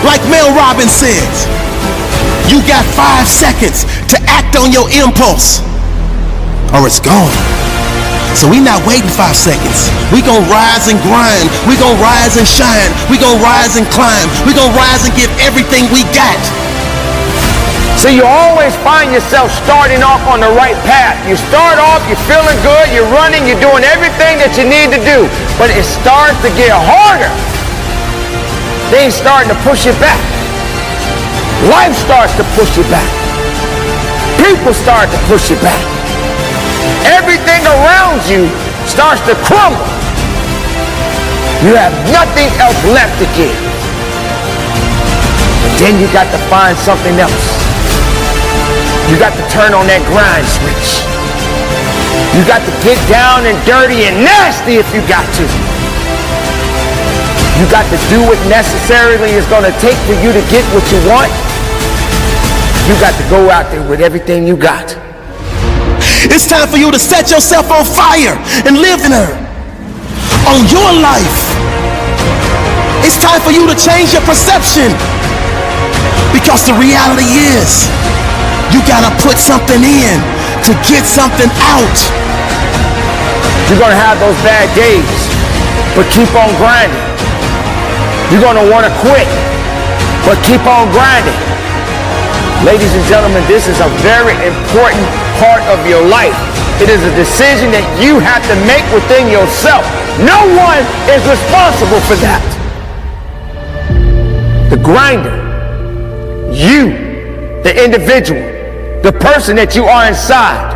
L: Like Mel Robbins says, you got 5 seconds to act on your impulse, or it's gone. So we not waiting 5 seconds. We gonna rise and grind. We gonna rise and shine. We gonna rise and climb. We gonna rise and give everything we got.
I: So you always find yourself starting off on the right path. You start off, you're feeling good, you're running, you're doing everything that you need to do. But it starts to get harder. Things starting to push you back. Life starts to push you back. People start to push you back. Everything around you starts to crumble. You have nothing else left to give. But then you got to find something else.
F: You got to turn on that grind switch. You got to get down and dirty and nasty if you got to. You got to do what necessarily is going to take for you to get what you want. You got to go out there with everything you got.
L: It's time for you to set yourself on fire and live in her. On your life. It's time for you to change your perception. Because the reality is, you gotta put something in to get something out.
F: You're gonna have those bad days, but keep on grinding. You're gonna wanna quit, but keep on grinding. Ladies and gentlemen, this is a very important part of your life. It is a decision that you have to make within yourself. No one is responsible for that. The grinder, you, the individual, the person that you are inside,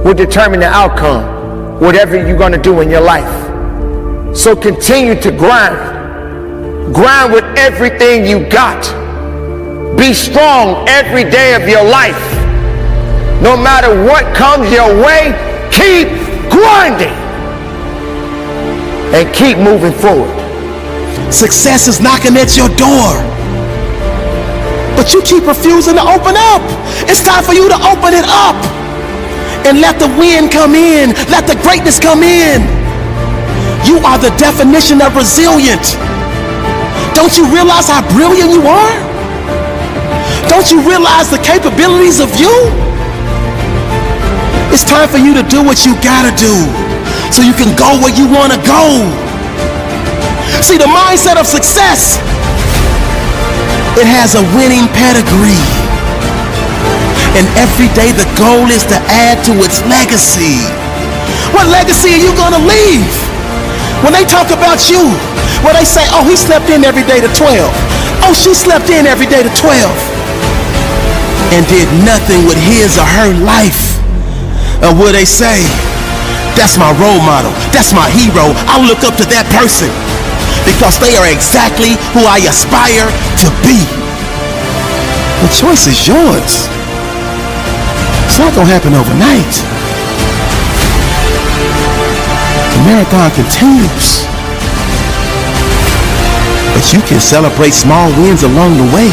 F: will determine the outcome, whatever you're going to do in your life. So continue to grind. Grind with everything you got. Be strong every day of your life. No matter what comes your way, keep grinding and keep moving forward.
L: Success is knocking at your door, but you keep refusing to open up. It's time for you to open it up and let the wind come in. Let the greatness come in. You are the definition of resilient. Don't you realize how brilliant you are? Don't you realize the capabilities of you? It's time for you to do what you gotta do so you can go where you wanna go. See, the mindset of success, it has a winning pedigree. And every day the goal is to add to its legacy. What legacy are you gonna leave? When they talk about you, when they say, oh, he slept in every day to 12. Oh, she slept in every day to 12. And did nothing with his or her life. Or will they say, that's my role model, that's my hero, I look up to that person because they are exactly who I aspire to be. The choice is yours. It's not gonna happen overnight. The marathon continues. But you can celebrate small wins along the way.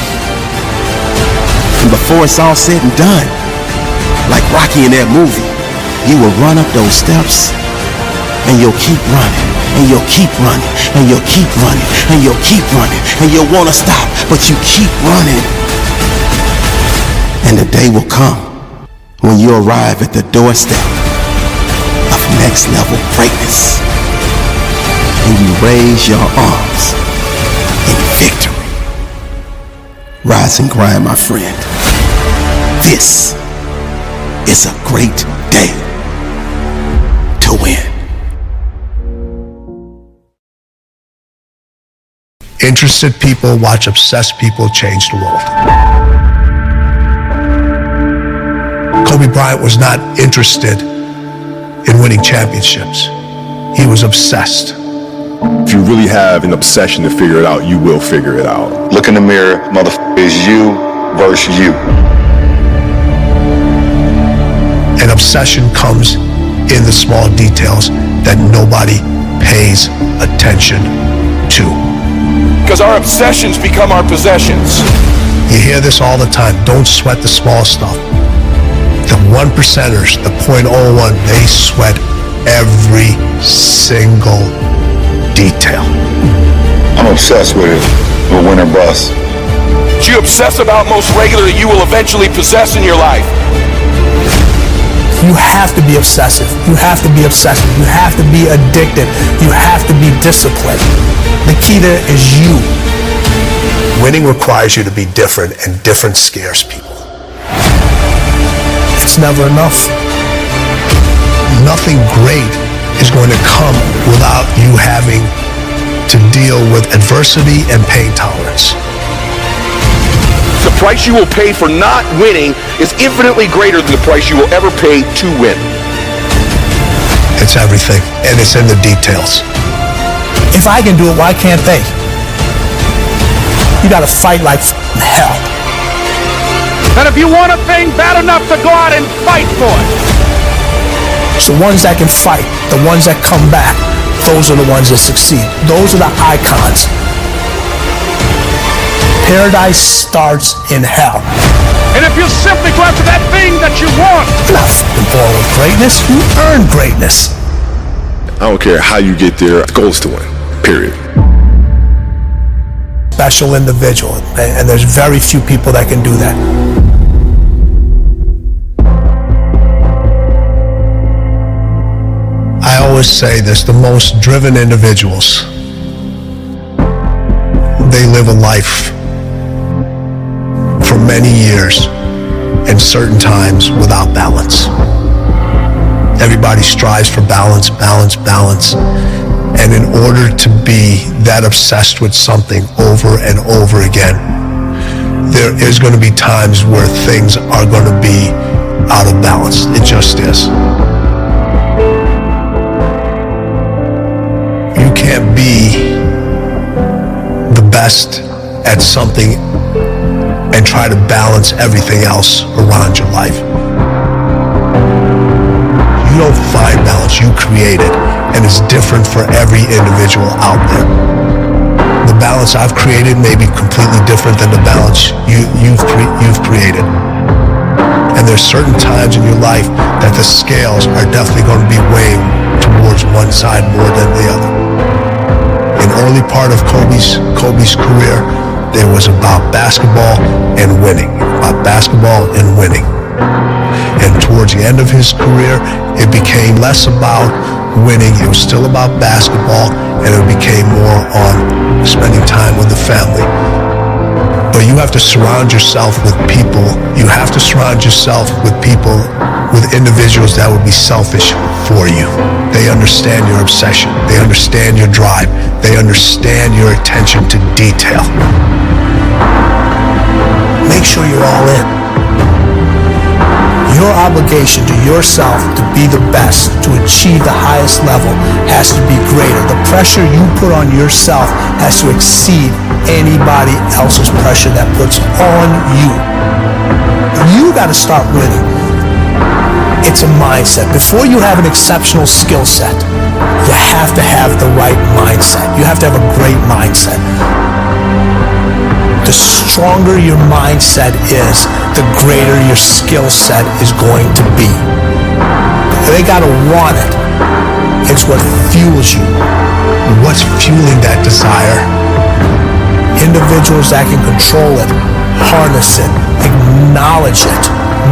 L: And before it's all said and done, like Rocky in that movie, you will run up those steps and you'll keep running, and you'll keep running, and you'll keep running, and you'll keep running, and you'll want to stop, but you keep running. And the day will come when you arrive at the doorstep of next level greatness and you raise your arms in victory. Rise and grind, my friend. This is a great day to win.
C: Interested people watch obsessed people change the world. Kobe Bryant was not interested in winning championships. He was obsessed.
M: If you really have an obsession to figure it out, you will figure it out.
O: Look in the mirror, motherfucker, is you versus you.
C: An obsession comes in the small details that nobody pays attention to.
D: Because our obsessions become our possessions.
C: You hear this all the time. Don't sweat the small stuff. The 1%ers, the 0.01, they sweat every single detail.
O: I'm obsessed with it. With win or bust.
D: What you obsess about most regularly, you will eventually possess in your life.
K: You have to be obsessive. You have to be obsessive. You have to be addicted. You have to be disciplined. The key there is you.
C: Winning requires you to be different, and different scares people.
K: It's never enough.
C: Nothing great is going to come without you having to deal with adversity and pain tolerance.
D: The price you will pay for not winning is infinitely greater than the price you will ever pay to win.
C: It's everything, and it's in the details.
K: If I can do it, why can't they? You gotta fight like hell.
D: That if you want a thing bad enough to go out and fight for it.
K: It's the ones that can fight, the ones that come back, those are the ones that succeed. Those are the icons. Paradise starts in hell.
D: And if you simply go after that thing that you want,
K: You're not fucking born with greatness. You earn greatness.
M: I don't care how you get there. The goal is to win. Period.
K: Special individual, and there's very few people that can do that. I always say this, the most driven individuals, they live a life for many years and certain times without balance. Everybody strives for balance, balance, balance. And in order to be that obsessed with something over and over again, there is going to be times where things are going to be out of balance. It just is. You can't be the best at something and try to balance everything else around your life. You don't find balance, you create it, and it's different for every individual out there. The balance I've created may be completely different than the balance you've created. And there's certain times in your life that the scales are definitely going to be weighing towards one side more than the other. In early part of Kobe's career, it was about basketball and winning, about basketball and winning. And towards the end of his career, it became less about winning. It was still about basketball, and it became more on spending time with the family. But you have to surround yourself with people. You have to surround yourself with people, with individuals that would be selfish for you. They understand your obsession. They understand your drive. They understand your attention to detail. Make sure you're all in. Your obligation to yourself to be the best, to achieve the highest level, has to be greater. The pressure you put on yourself has to exceed anybody else's pressure that puts on you. You got to start winning. It's a mindset. Before you have an exceptional skill set, you have to have the right mindset. You have to have a great mindset. The stronger your mindset is, the greater your skill set is going to be. They gotta want it. It's what fuels you. What's fueling that desire? Individuals that can control it, harness it, acknowledge it,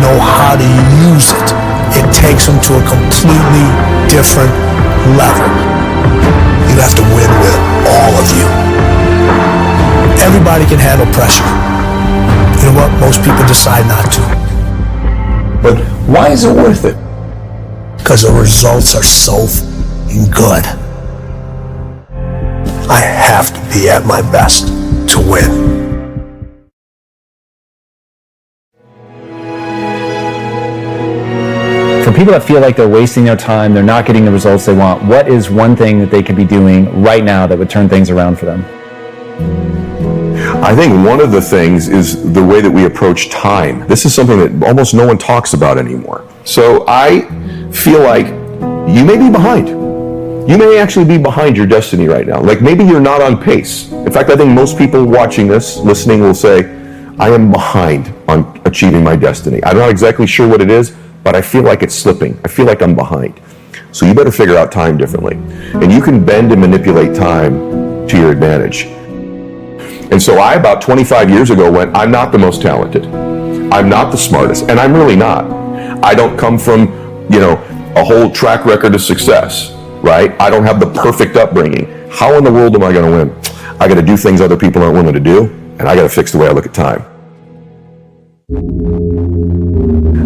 K: know how to use it. It takes them to a completely different level. You have to win with all of you. Everybody can handle pressure. You know what? Most people decide not to.
P: But why is it worth it?
K: Because the results are so good. I have to be at my best to win.
Q: For people that feel like they're wasting their time, they're not getting the results they want, what is one thing that they could be doing right now that would turn things around for them?
J: I think one of the things is the way that we approach time. This is something that almost no one talks about anymore. So I feel like you may be behind. You may actually be behind your destiny right now. Like maybe you're not on pace. In fact, I think most people watching this, listening, will say, I am behind on achieving my destiny. I'm not exactly sure what it is, but I feel like it's slipping. I feel like I'm behind. So you better figure out time differently. And you can bend and manipulate time to your advantage. And so I, about 25 years ago, went, I'm not the most talented. I'm not the smartest, and I'm really not. I don't come from, a whole track record of success, right? I don't have the perfect upbringing. How in the world am I going to win? I got to do things other people aren't willing to do, and I got to fix the way I look at time.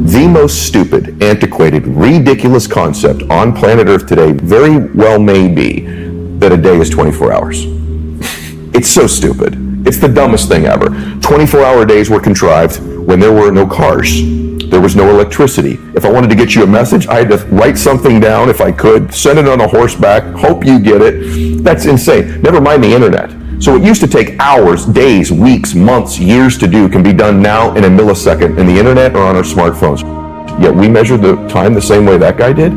J: The most stupid, antiquated, ridiculous concept on planet Earth today very well may be that a day is 24 hours. It's so stupid. It's the dumbest thing ever. 24-hour days were contrived when there were no cars. There was no electricity. If I wanted to get you a message, I had to write something down if I could, send it on a horseback, hope you get it. That's insane. Never mind the internet.
P: So what used to take hours, days, weeks, months, years to do can be done now in a millisecond in the internet or on our smartphones. Yet we measure the time the same way that guy did?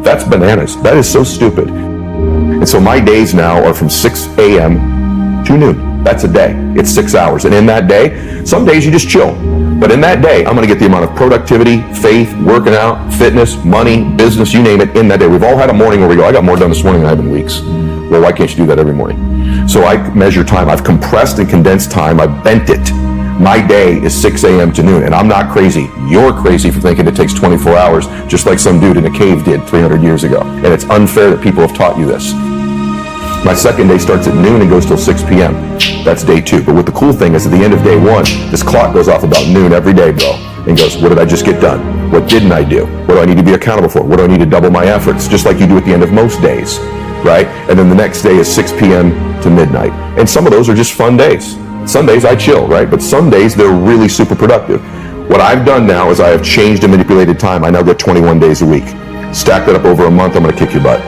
P: That's bananas. That is so stupid. And so my days now are from 6 a.m. to noon. That's a day. It's 6 hours. And in that day, some days you just chill. But in that day, I'm going to get the amount of productivity, faith, working out, fitness, money, business, you name it, in that day. We've all had a morning where we go, I got more done this morning than I have in weeks. Well, why can't you do that every morning? So I measure time. I've compressed and condensed time. I've bent it. My day is 6 a.m. to noon, and I'm not crazy. You're crazy for thinking it takes 24 hours, just like some dude in a cave did 300 years ago. And it's unfair that people have taught you this. My second day starts at noon and goes till 6 p.m. That's day 2. But what the cool thing is, at the end of day 1, this clock goes off about noon every day, bro, and goes, what did I just get done? What didn't I do? What do I need to be accountable for? What do I need to double my efforts? Just like you do at the end of most days, right? And then the next day is 6 p.m. to midnight. And some of those are just fun days. Some days I chill, right? But some days they're really super productive. What I've done now is I have changed and manipulated time. I now get 21 days a week. Stack that up over a month, I'm going to kick your butt.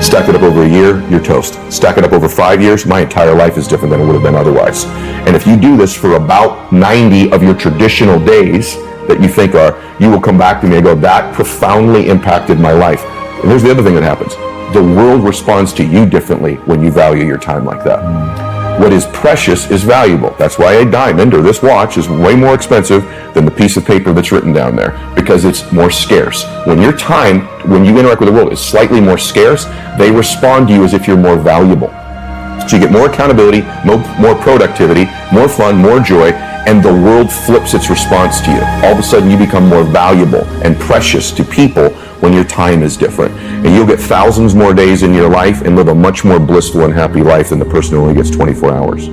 P: Stack it up over a year, you're toast. Stack it up over 5 years, my entire life is different than it would have been otherwise. And if you do this for about 90 of your traditional days that you think are, you will come back to me and go, that profoundly impacted my life. And here's the other thing that happens. The world responds to you differently when you value your time like that. What is precious is valuable. That's why a diamond or this watch is way more expensive than the piece of paper that's written down there, because it's more scarce. When your time, when you interact with the world, is slightly more scarce, they respond to you as if you're more valuable. So you get more accountability, more productivity, more fun, more joy, and the world flips its response to you. All of a sudden you become more valuable and precious to people when your time is different. And you'll get thousands more days in your life and live a much more blissful and happy life than the person who only gets 24 hours.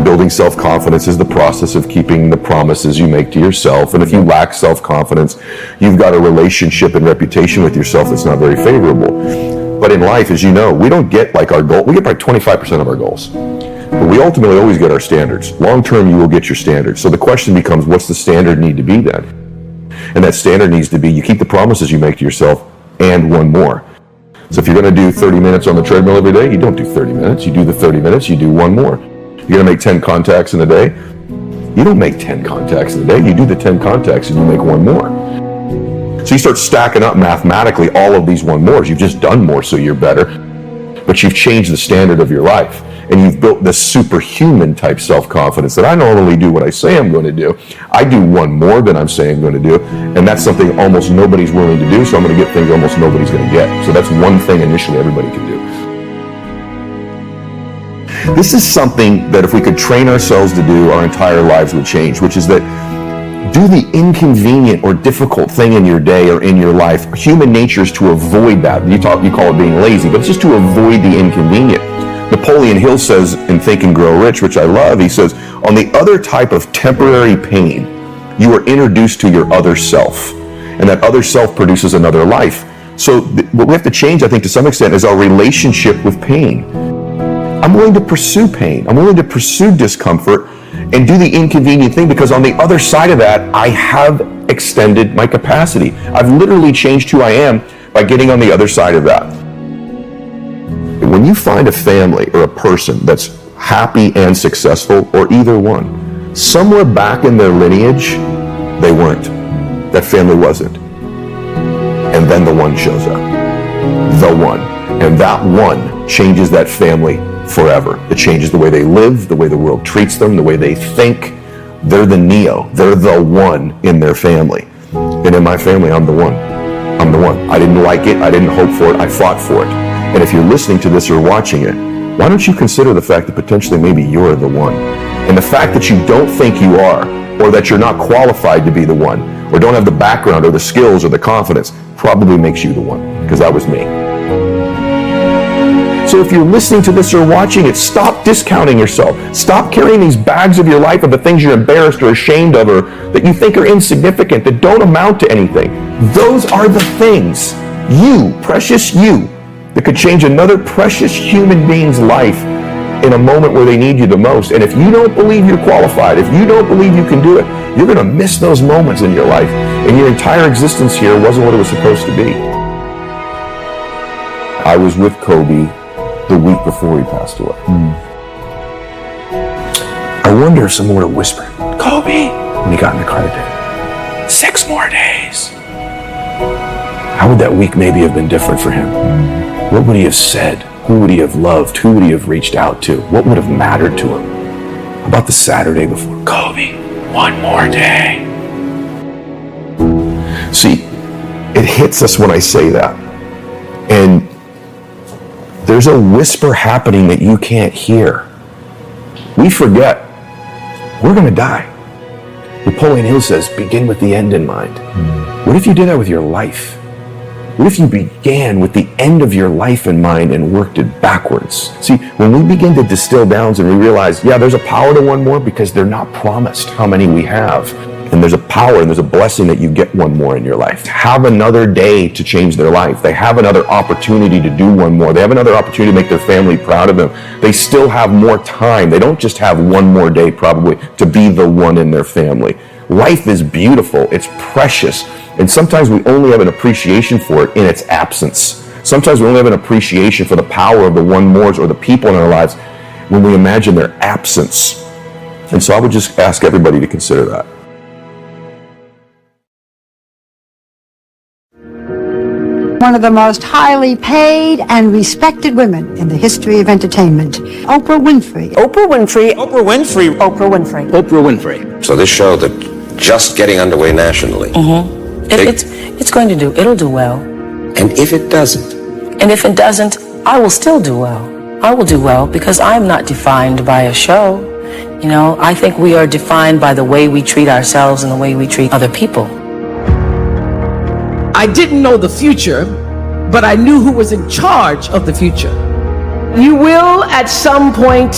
P: Building self-confidence is the process of keeping the promises you make to yourself. And if you lack self-confidence, you've got a relationship and reputation with yourself that's not very favorable. But in life, as you know, we don't get like our goal. We get like 25% of our goals. But we ultimately always get our standards. Long term, you will get your standards. So the question becomes, what's the standard need to be then? And that standard needs to be, you keep the promises you make to yourself and one more. So if you're going to do 30 minutes on the treadmill every day, you don't do 30 minutes. You do the 30 minutes, you do one more. You're going to make 10 contacts in a day. You don't make 10 contacts in a day. You do the 10 contacts and you make one more. So you start stacking up mathematically all of these one mores. You've just done more, so you're better. But you've changed the standard of your life. And you've built this superhuman type self-confidence that I not only do what I say I'm going to do, I do one more than I'm saying I'm going to do. And that's something almost nobody's willing to do, so I'm going to get things almost nobody's going to get. So that's one thing initially everybody can do. This is something that if we could train ourselves to do, our entire lives would change, which is that do the inconvenient or difficult thing in your day or in your life. Human nature is to avoid that. You call it being lazy, but it's just to avoid the inconvenient. Napoleon Hill says in Think and Grow Rich, which I love, he says, on the other type of temporary pain, you are introduced to your other self. And that other self produces another life. So what we have to change, I think, to some extent, is our relationship with pain. I'm willing to pursue pain. I'm willing to pursue discomfort and do the inconvenient thing, because on the other side of that, I have extended my capacity. I've literally changed who I am by getting on the other side of that. When you find a family or a person that's happy and successful, or either one, somewhere back in their lineage, they weren't. That family wasn't. And then the one shows up. The one. And that one changes that family forever. It changes the way they live, the way the world treats them, the way they think. They're the Neo. They're the one in their family. And in my family, I'm the one. I'm the one. I didn't like it. I didn't hope for it. I fought for it. And if you're listening to this or watching it, why don't you consider the fact that potentially maybe you're the one? And the fact that you don't think you are, or that you're not qualified to be the one, or don't have the background or the skills or the confidence, probably makes you the one, because that was me. So if you're listening to this or watching it, stop discounting yourself. Stop carrying these bags of your life of the things you're embarrassed or ashamed of, or that you think are insignificant, that don't amount to anything. Those are the things, you, precious you, that could change another precious human being's life in a moment where they need you the most. And if you don't believe you're qualified, if you don't believe you can do it, you're going to miss those moments in your life. And your entire existence here wasn't what it was supposed to be. I was with Kobe the week before he passed away. I wonder if someone would have whispered, Kobe, when he got in the car today. 6 more days. How would that week maybe have been different for him? What would he have said? Who would he have loved? Who would he have reached out to? What would have mattered to him? How about the Saturday before? Kobe, 1 more day. See, it hits us when I say that. And there's a whisper happening that you can't hear. We forget we're going to die. Napoleon Hill says, begin with the end in mind. What if you did that with your life? What if you began with the end of your life in mind and worked it backwards? See, when we begin to distill down and we realize, yeah, there's a power to 1 more because they're not promised how many we have. And there's a power and there's a blessing that you get 1 more in your life. Have another day to change their life. They have another opportunity to do 1 more. They have another opportunity to make their family proud of them. They still have more time. They don't just have 1 more day probably to be the one in their family. Life is beautiful. It's precious. And sometimes we only have an appreciation for it in its absence. Sometimes we only have an appreciation for the power of the 1 mores or the people in our lives when we imagine their absence. And so I would just ask everybody to consider that.
R: One of the most highly paid and respected women in the history of entertainment, Oprah Winfrey.
S: Oprah Winfrey. Oprah Winfrey. Oprah Winfrey. Oprah Winfrey.
T: So this show that just getting underway nationally.
U: It's going to do. It'll do well.
T: And if it doesn't?
U: And if it doesn't, I will still do well. I will do well because I'm not defined by a show. You know, I think we are defined by the way we treat ourselves and the way we treat other people.
V: I didn't know the future, but I knew who was in charge of the future. You will at some point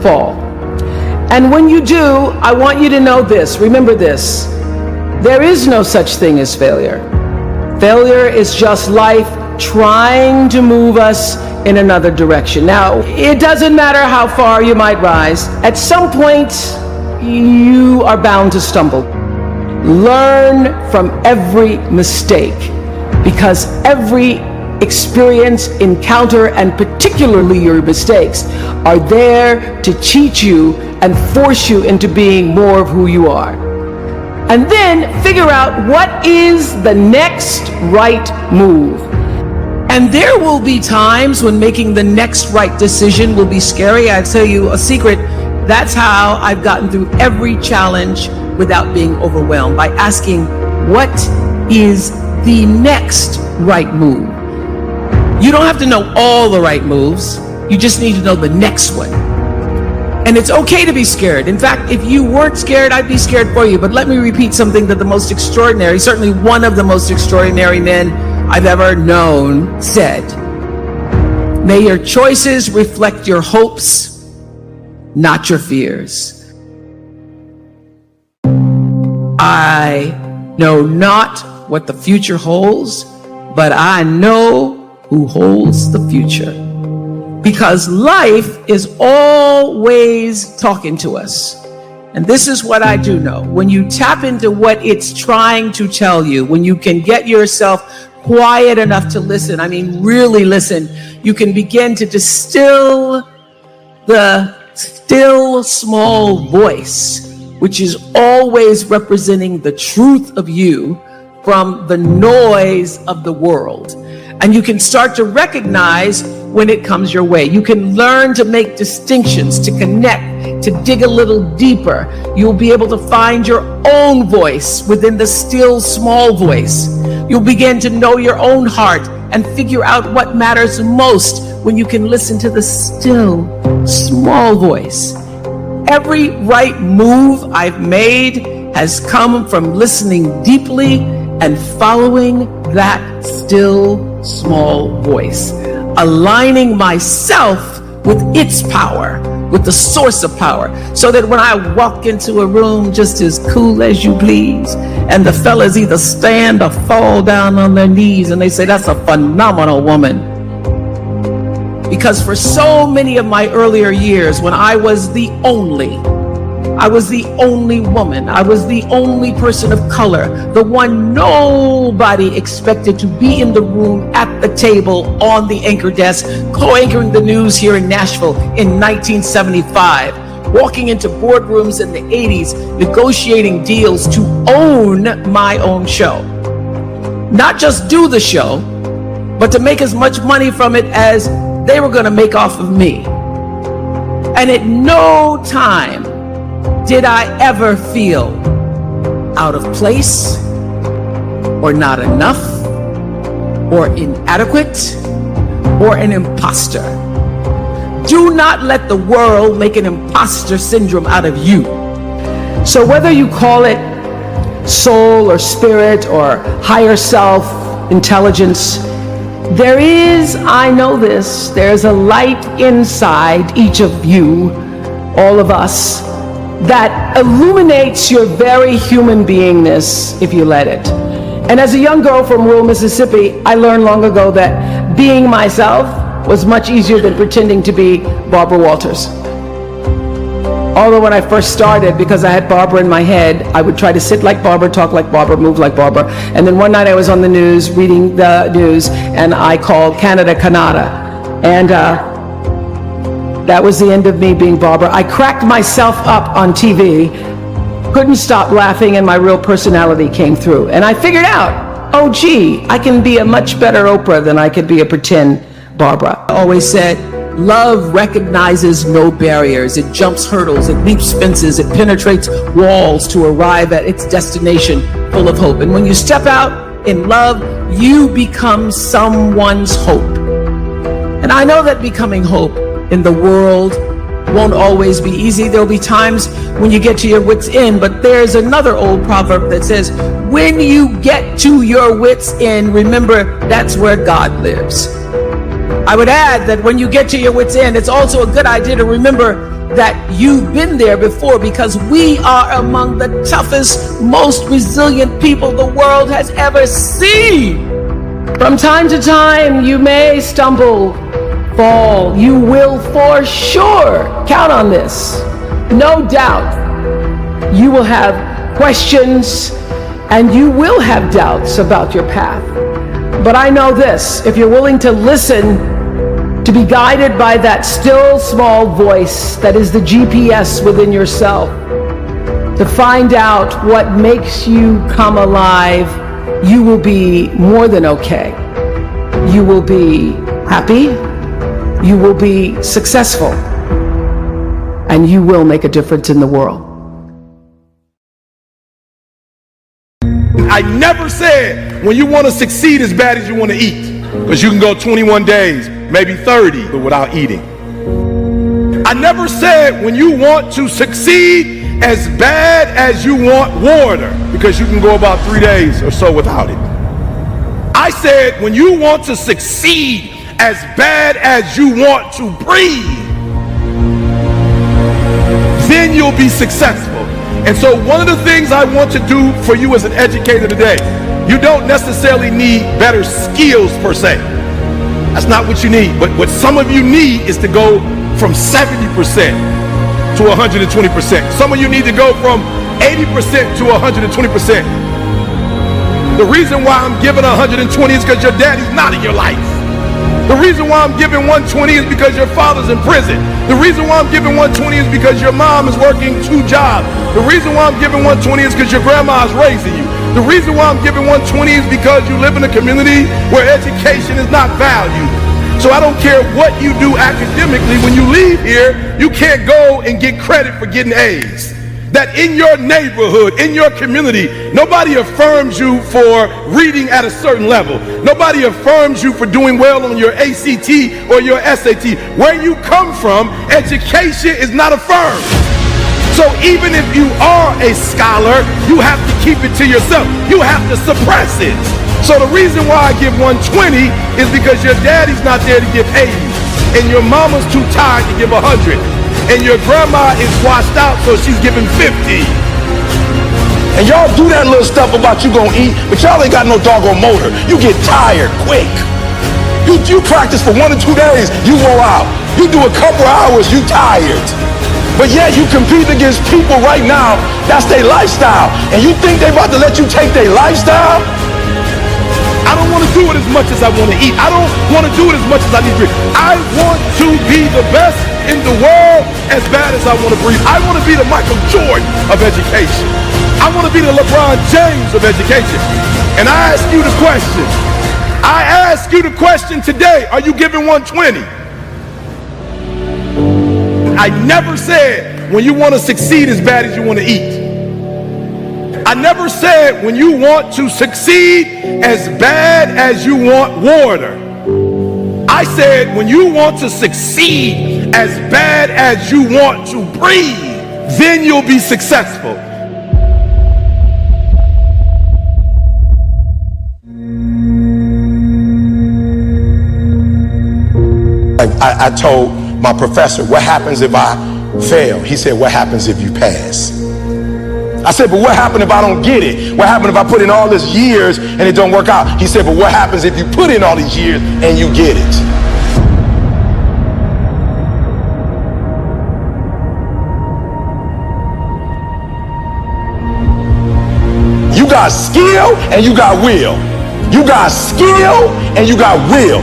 V: fall. And when you do, I want you to know this. Remember this. There is no such thing as failure. Failure is just life trying to move us in another direction. Now, it doesn't matter how far you might rise. At some point, you are bound to stumble. Learn from every mistake, because every experience, encounter, and particularly your mistakes are there to teach you and force you into being more of who you are. And then figure out what is the next right move. And there will be times when making the next right decision will be scary. I'll tell you a secret. That's how I've gotten through every challenge without being overwhelmed, by asking, what is the next right move? You don't have to know all the right moves. You just need to know the next one. And it's okay to be scared. In fact, if you weren't scared, I'd be scared for you. But let me repeat something that the most extraordinary, certainly one of the most extraordinary men I've ever known said. May your choices reflect your hopes, not your fears. I know not what the future holds, but I know who holds the future. Because life is always talking to us. And this is what I do know. When you tap into what it's trying to tell you, when you can get yourself quiet enough to listen, I mean really listen, you can begin to distill the still small voice, which is always representing the truth of you from the noise of the world. And you can start to recognize when it comes your way. You can learn to make distinctions, to connect, to dig a little deeper. You'll be able to find your own voice within the still small voice. You'll begin to know your own heart and figure out what matters most when you can listen to the still small voice. Every right move I've made has come from listening deeply and following that still small voice, aligning myself with its power, with the source of power, so that when I walk into a room just as cool as you please, and the fellas either stand or fall down on their knees and they say, that's a phenomenal woman. Because for so many of my earlier years, when I was the only I was the only woman. I was the only person of color, the one nobody expected to be in the room, at the table, on the anchor desk, co-anchoring the news here in Nashville in 1975, walking into boardrooms in the 80s, negotiating deals to own my own show. Not just do the show, but to make as much money from it as they were going to make off of me. And at no time did I ever feel out of place or not enough or inadequate or an imposter. Do not let the world make an imposter syndrome out of you. So whether you call it soul or spirit or higher self, intelligence, there is, I know this, there's a light inside each of you, all of us, that illuminates your very human beingness if you let it. And as a young girl from rural Mississippi, I learned long ago that being myself was much easier than pretending to be Barbara Walters. Although when I first started, because I had Barbara in my head, I would try to sit like Barbara, talk like Barbara, move like Barbara. And then one night I was on the news, reading the news, and I called Canada Canada. And that was the end of me being Barbara. I cracked myself up on TV, couldn't stop laughing, and my real personality came through. And I figured out, oh gee, I can be a much better Oprah than I could be a pretend Barbara. I always said, love recognizes no barriers. It jumps hurdles, it leaps fences, it penetrates walls to arrive at its destination full of hope. And when you step out in love, you become someone's hope. And I know that becoming hope in the world won't always be easy. There'll be times when you get to your wits' end, but there's another old proverb that says, when you get to your wits' end, remember that's where God lives. I would add that when you get to your wits' end, it's also a good idea to remember that you've been there before, because we are among the toughest, most resilient people the world has ever seen. From time to time, you may stumble, fall. You will for sure count on this. No doubt you will have questions and you will have doubts about your path. But I know this, if you're willing to listen, to be guided by that still small voice that is the GPS within yourself, to find out what makes you come alive, you will be more than okay. You will be happy, you will be successful, and you will make a difference in the world.
D: I never said when you want to succeed as bad as you want to eat, because you can go 21 days, maybe 30, but without eating. I never said when you want to succeed as bad as you want water, because you can go about 3 days or so without it. I said when you want to succeed as bad as you want to breathe, then you'll be successful. And so one of the things I want to do for you as an educator today, you don't necessarily need better skills per se. That's not what you need. But what some of you need is to go from 70% to 120%. Some of you need to go from 80% to 120%. The reason why I'm giving 120 is because your daddy's not in your life. The reason why I'm giving 120 is because your father's in prison. The reason why I'm giving 120 is because your mom is working 2 jobs. The reason why I'm giving 120 is because your grandma is raising you. The reason why I'm giving 120 is because you live in a community where education is not valued. So I don't care what you do academically, when you leave here, you can't go and get credit for getting A's. That in your neighborhood, in your community, nobody affirms you for reading at a certain level. Nobody affirms you for doing well on your ACT or your SAT. Where you come from, education is not affirmed. So even if you are a scholar, you have to keep it to yourself. You have to suppress it. So the reason why I give 120 is because your daddy's not there to give 80, and your mama's too tired to give 100. And your grandma is washed out, so she's giving 50.
E: And y'all do that little stuff about you gonna eat, but y'all ain't got no doggone motor. You get tired quick. You practice for 1 or 2 days, you go out. You do a couple hours, you tired. But yet you compete against people right now, that's their lifestyle. And you think they about to let you take their lifestyle? I don't want to do it as much as I want to eat. I don't want to do it as much as I need to drink. I want to be the best in the world as bad as I want to breathe. I want to be the Michael Jordan of education. I want to be the LeBron James of education. And I ask you the question. I ask you the question today, are you giving 120? I never said when you want to succeed as bad as you want to eat. I never said when you want to succeed as bad as you want water. I said when you want to succeed as bad as you want to breathe, then you'll be successful.
O: I told my professor, what happens if I fail? He said, what happens if you pass? I said, but what happens if I don't get it? What happens if I put in all these years and it don't work out? He said, but what happens if you put in all these years and you get it? You got skill and you got will. You got skill and you got will.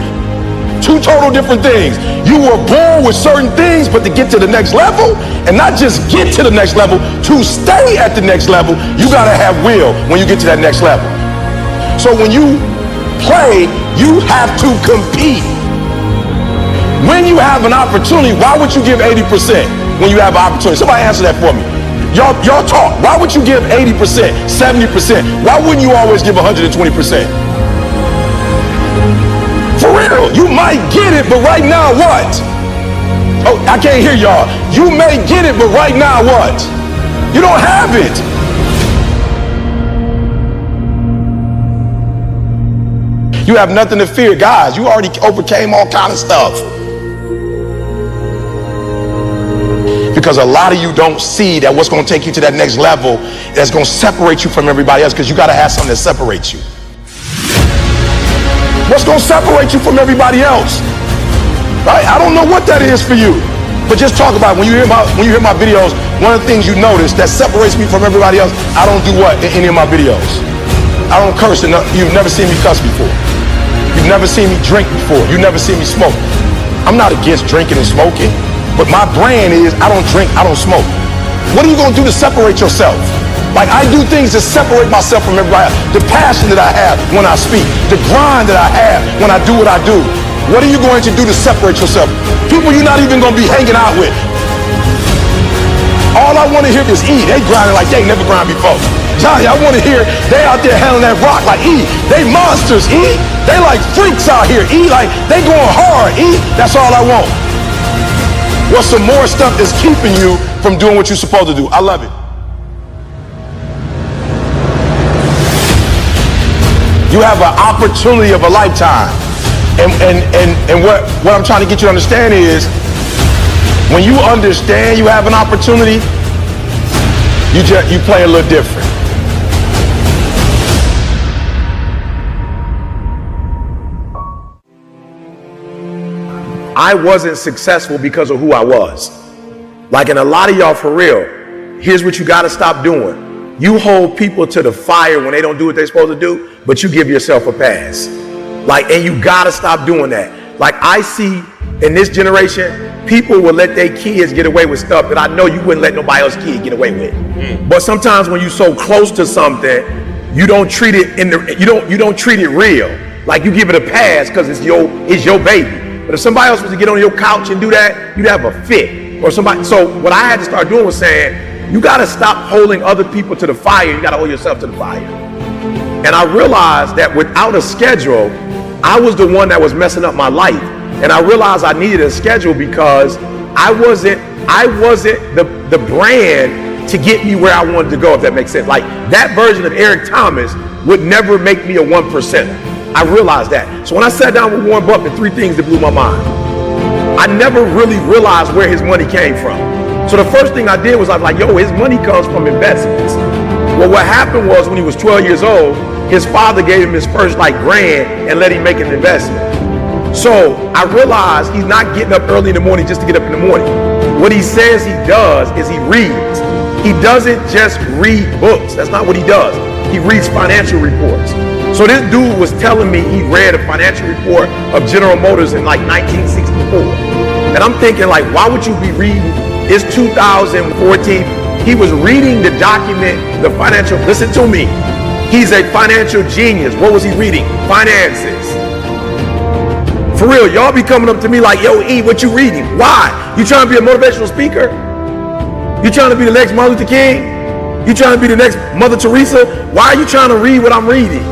O: Two total different things. You were born with certain things, but to get to the next level, and not just get to the next level, to stay at the next level, you gotta have will when you get to that next level. So when you play, you have to compete. When you have an opportunity, why would you give 80% when you have an opportunity? Somebody answer that for me. Y'all talk. Why would you give 80%, 70%? Why wouldn't you always give 120%? For real, you might get it, but right now what? Oh, I can't hear y'all. You may get it, but right now what? You don't have it. You have nothing to fear. Guys, you already overcame all kind of stuff. Because a lot of you don't see that what's going to take you to that next level that's going to separate you from everybody else, because you got to have something that separates you. What's going to separate you from everybody else? Right? I don't know what that is for you, but just talk about it. When you hear my videos, one of the things you notice that separates me from everybody else, I don't do what in any of my videos? I don't curse. You've never seen me cuss before. You've never seen me drink before. You've never seen me smoke. I'm not against drinking and smoking, but my brand is I don't drink, I don't smoke. What are you going to do to separate yourself? Like, I do things to separate myself from everybody else. The passion that I have when I speak, the grind that I have when I do what I do. What are you going to do to separate yourself? People you're not even going to be hanging out with. All I want to hear is E. They grinding like they never grind before. Johnny, I want to hear they out there handling that rock like E. They monsters, E. They like freaks out here, E. Like, they going hard, E. That's all I want. What's some more stuff that's keeping you from doing what you're supposed to do? I love it. You have an opportunity of a lifetime. And what I'm trying to get you to understand is, when you understand you have an opportunity, you play a little different. I wasn't successful because of who I was. Like, and a lot of y'all, for real, here's what you gotta stop doing. You hold people to the fire when they don't do what they're supposed to do, but you give yourself a pass. Like, and you gotta stop doing that. Like, I see in this generation, people will let their kids get away with stuff that I know you wouldn't let nobody else's kid get away with. But sometimes when you're so close to something, you don't treat it you don't treat it real. Like, you give it a pass because it's your baby. But if somebody else was to get on your couch and do that, you'd have a fit. Or somebody. So what I had to start doing was saying, you got to stop holding other people to the fire. You got to hold yourself to the fire. And I realized that without a schedule, I was the one that was messing up my life. And I realized I needed a schedule because I wasn't the brand to get me where I wanted to go, if that makes sense. Like, that version of Eric Thomas would never make me a 1%. I realized that. So when I sat down with Warren Buffett, 3 things that blew my mind. I never really realized where his money came from. So the first thing I did was I was like, yo, his money comes from investments. Well, what happened was when he was 12 years old, his father gave him his first grand and let him make an investment. So I realized he's not getting up early in the morning just to get up in the morning. What he says he does is he reads. He doesn't just read books. That's not what he does. He reads financial reports. So this dude was telling me he read a financial report of General Motors in like 1964. And I'm thinking, like, why would you be reading? It's 2014. He was reading the document, the financial, listen to me. He's a financial genius. What was he reading? Finances. For real, y'all be coming up to me like, yo, E, what you reading? Why? You trying to be a motivational speaker? You trying to be the next Martin Luther King? You trying to be the next Mother Teresa? Why are you trying to read what I'm reading?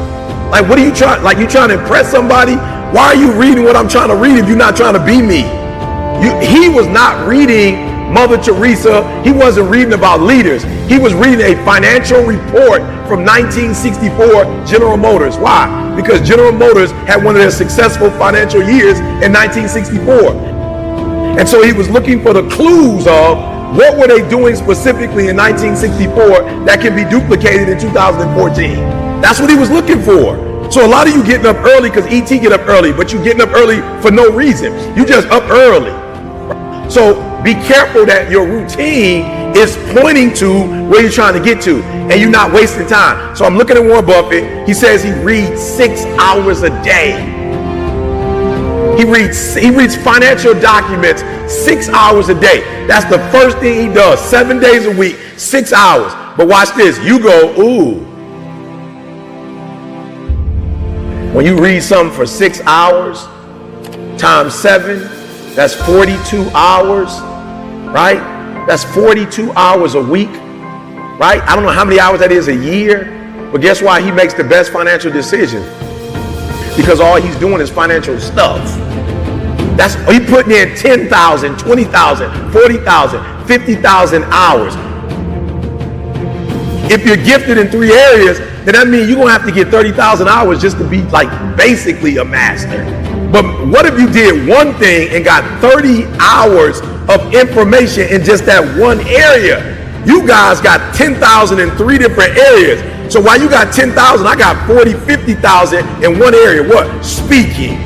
O: Like, what are you trying, like you trying to impress somebody? Why are you reading what I'm trying to read if you're not trying to be me? He was not reading Mother Teresa. He wasn't reading about leaders. He was reading a financial report from 1964 General Motors. Why? Because General Motors had one of their successful financial years in 1964. And so he was looking for the clues of what were they doing specifically in 1964 that can be duplicated in 2014. That's what he was looking for. So a lot of you getting up early because ET get up early, but you getting up early for no reason. You just up early. So be careful that your routine is pointing to where you're trying to get to and you're not wasting time. So I'm looking at Warren Buffett. He says he reads 6 hours a day. He reads financial documents 6 hours a day. That's the first thing he does, 7 days a week, 6 hours. But watch this, you go, ooh. When you read something for 6 hours times 7, that's 42 hours, right? That's 42 hours a week, right? I don't know how many hours that is a year, but guess why he makes the best financial decisions? Because all he's doing is financial stuff. That's, he putting in 10,000, 20,000, 40,000, 50,000 hours. If you're gifted in 3 areas, then that means you're gonna have to get 30,000 hours just to be like basically a master. But what if you did one thing and got 30 hours of information in just that one area? You guys got 10,000 in 3 different areas. So while you got 10,000, I got 40, 50,000 in one area. What? Speaking.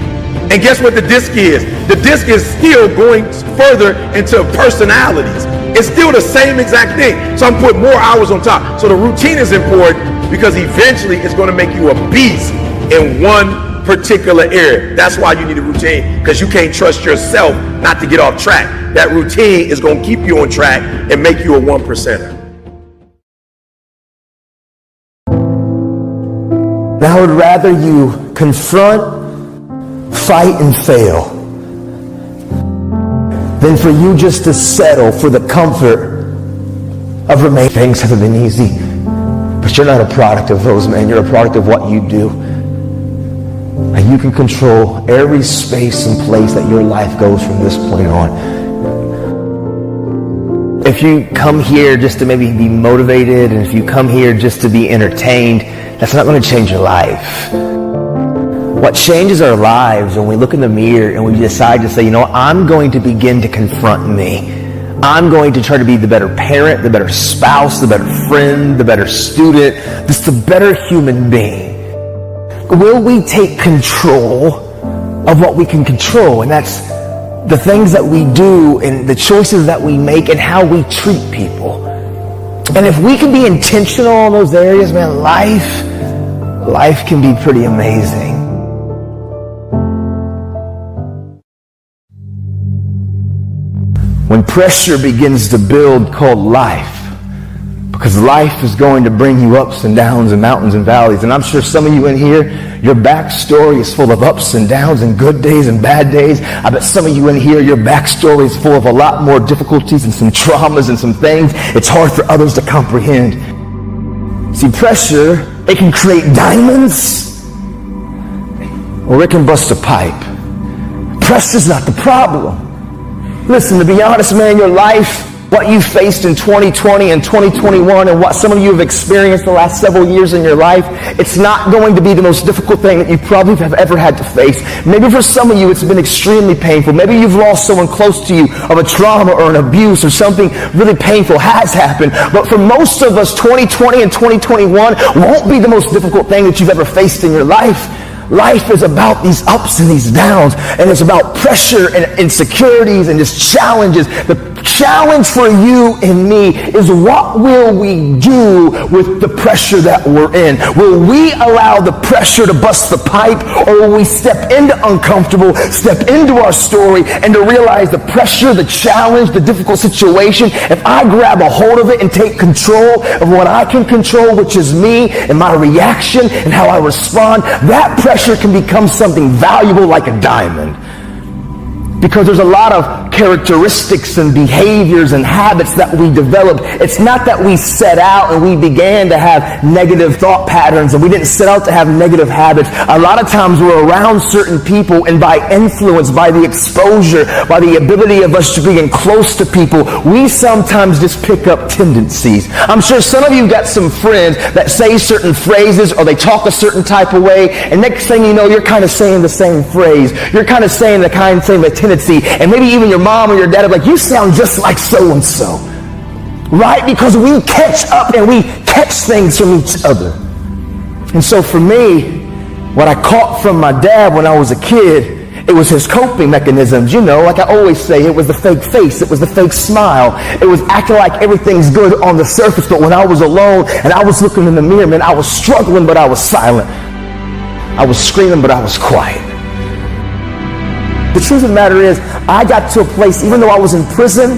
O: And guess what the disc is? The disc is still going further into personalities. It's still the same exact thing. So I'm putting more hours on top. So the routine is important because eventually it's going to make you a beast in one particular area. That's why you need a routine, because you can't trust yourself not to get off track. That routine is going to keep you on track and make you a 1%er.
G: I would rather you confront, fight, and fail than for you just to settle for the comfort of remaining. Things haven't been easy, but you're not a product of those, man. You're a product of what you do. And you can control every space and place that your life goes from this point on. If you come here just to maybe be motivated, and if you come here just to be entertained, that's not going to change your life. What changes our lives when we look in the mirror and we decide to say, you know, I'm going to begin to confront me. I'm going to try to be the better parent, the better spouse, the better friend, the better student, just the better human being. Will we take control of what we can control? And that's the things that we do and the choices that we make and how we treat people. And if we can be intentional in those areas, man, life can be pretty amazing. When pressure begins to build called life, because life is going to bring you ups and downs and mountains and valleys. And I'm sure some of you in here, your backstory is full of ups and downs and good days and bad days. I bet some of you in here, your backstory is full of a lot more difficulties and some traumas and some things it's hard for others to comprehend. See, pressure, it can create diamonds or it can bust a pipe. Pressure's not the problem. Listen, to be honest, man, your life, what you faced in 2020 and 2021 and what some of you have experienced the last several years in your life, it's not going to be the most difficult thing that you probably have ever had to face. Maybe for some of you it's been extremely painful. Maybe you've lost someone close to you of a trauma or an abuse or something really painful has happened. But for most of us, 2020 and 2021 won't be the most difficult thing that you've ever faced in your life. Life is about these ups and these downs, and it's about pressure and insecurities and just challenges. The challenge for you and me is, what will we do with the pressure that we're in? Will we allow the pressure to bust the pipe, or will we step into uncomfortable, step into our story, and to realize the pressure, the challenge, the difficult situation, if I grab a hold of it and take control of what I can control, which is me and my reaction and how I respond, that pressure can become something valuable like a diamond. Because there's a lot of characteristics and behaviors and habits that we develop. It's not that we set out and we began to have negative thought patterns, and we didn't set out to have negative habits. A lot of times we're around certain people, and by influence, by the exposure, by the ability of us to being close to people, we sometimes just pick up tendencies. I'm sure some of you got some friends that say certain phrases, or they talk a certain type of way, and next thing you know, you're kind of saying the same phrase. You're kind of saying the same tendency. And maybe even your mom or your dad are like, you sound just like so-and-so. Right? Because we catch up and we catch things from each other. And so for me, what I caught from my dad when I was a kid, it was his coping mechanisms. You know, like I always say, it was the fake face. It was the fake smile. It was acting like everything's good on the surface. But when I was alone and I was looking in the mirror, man, I was struggling, but I was silent. I was screaming, but I was quiet. The truth of the matter is, I got to a place, even though I was in prison,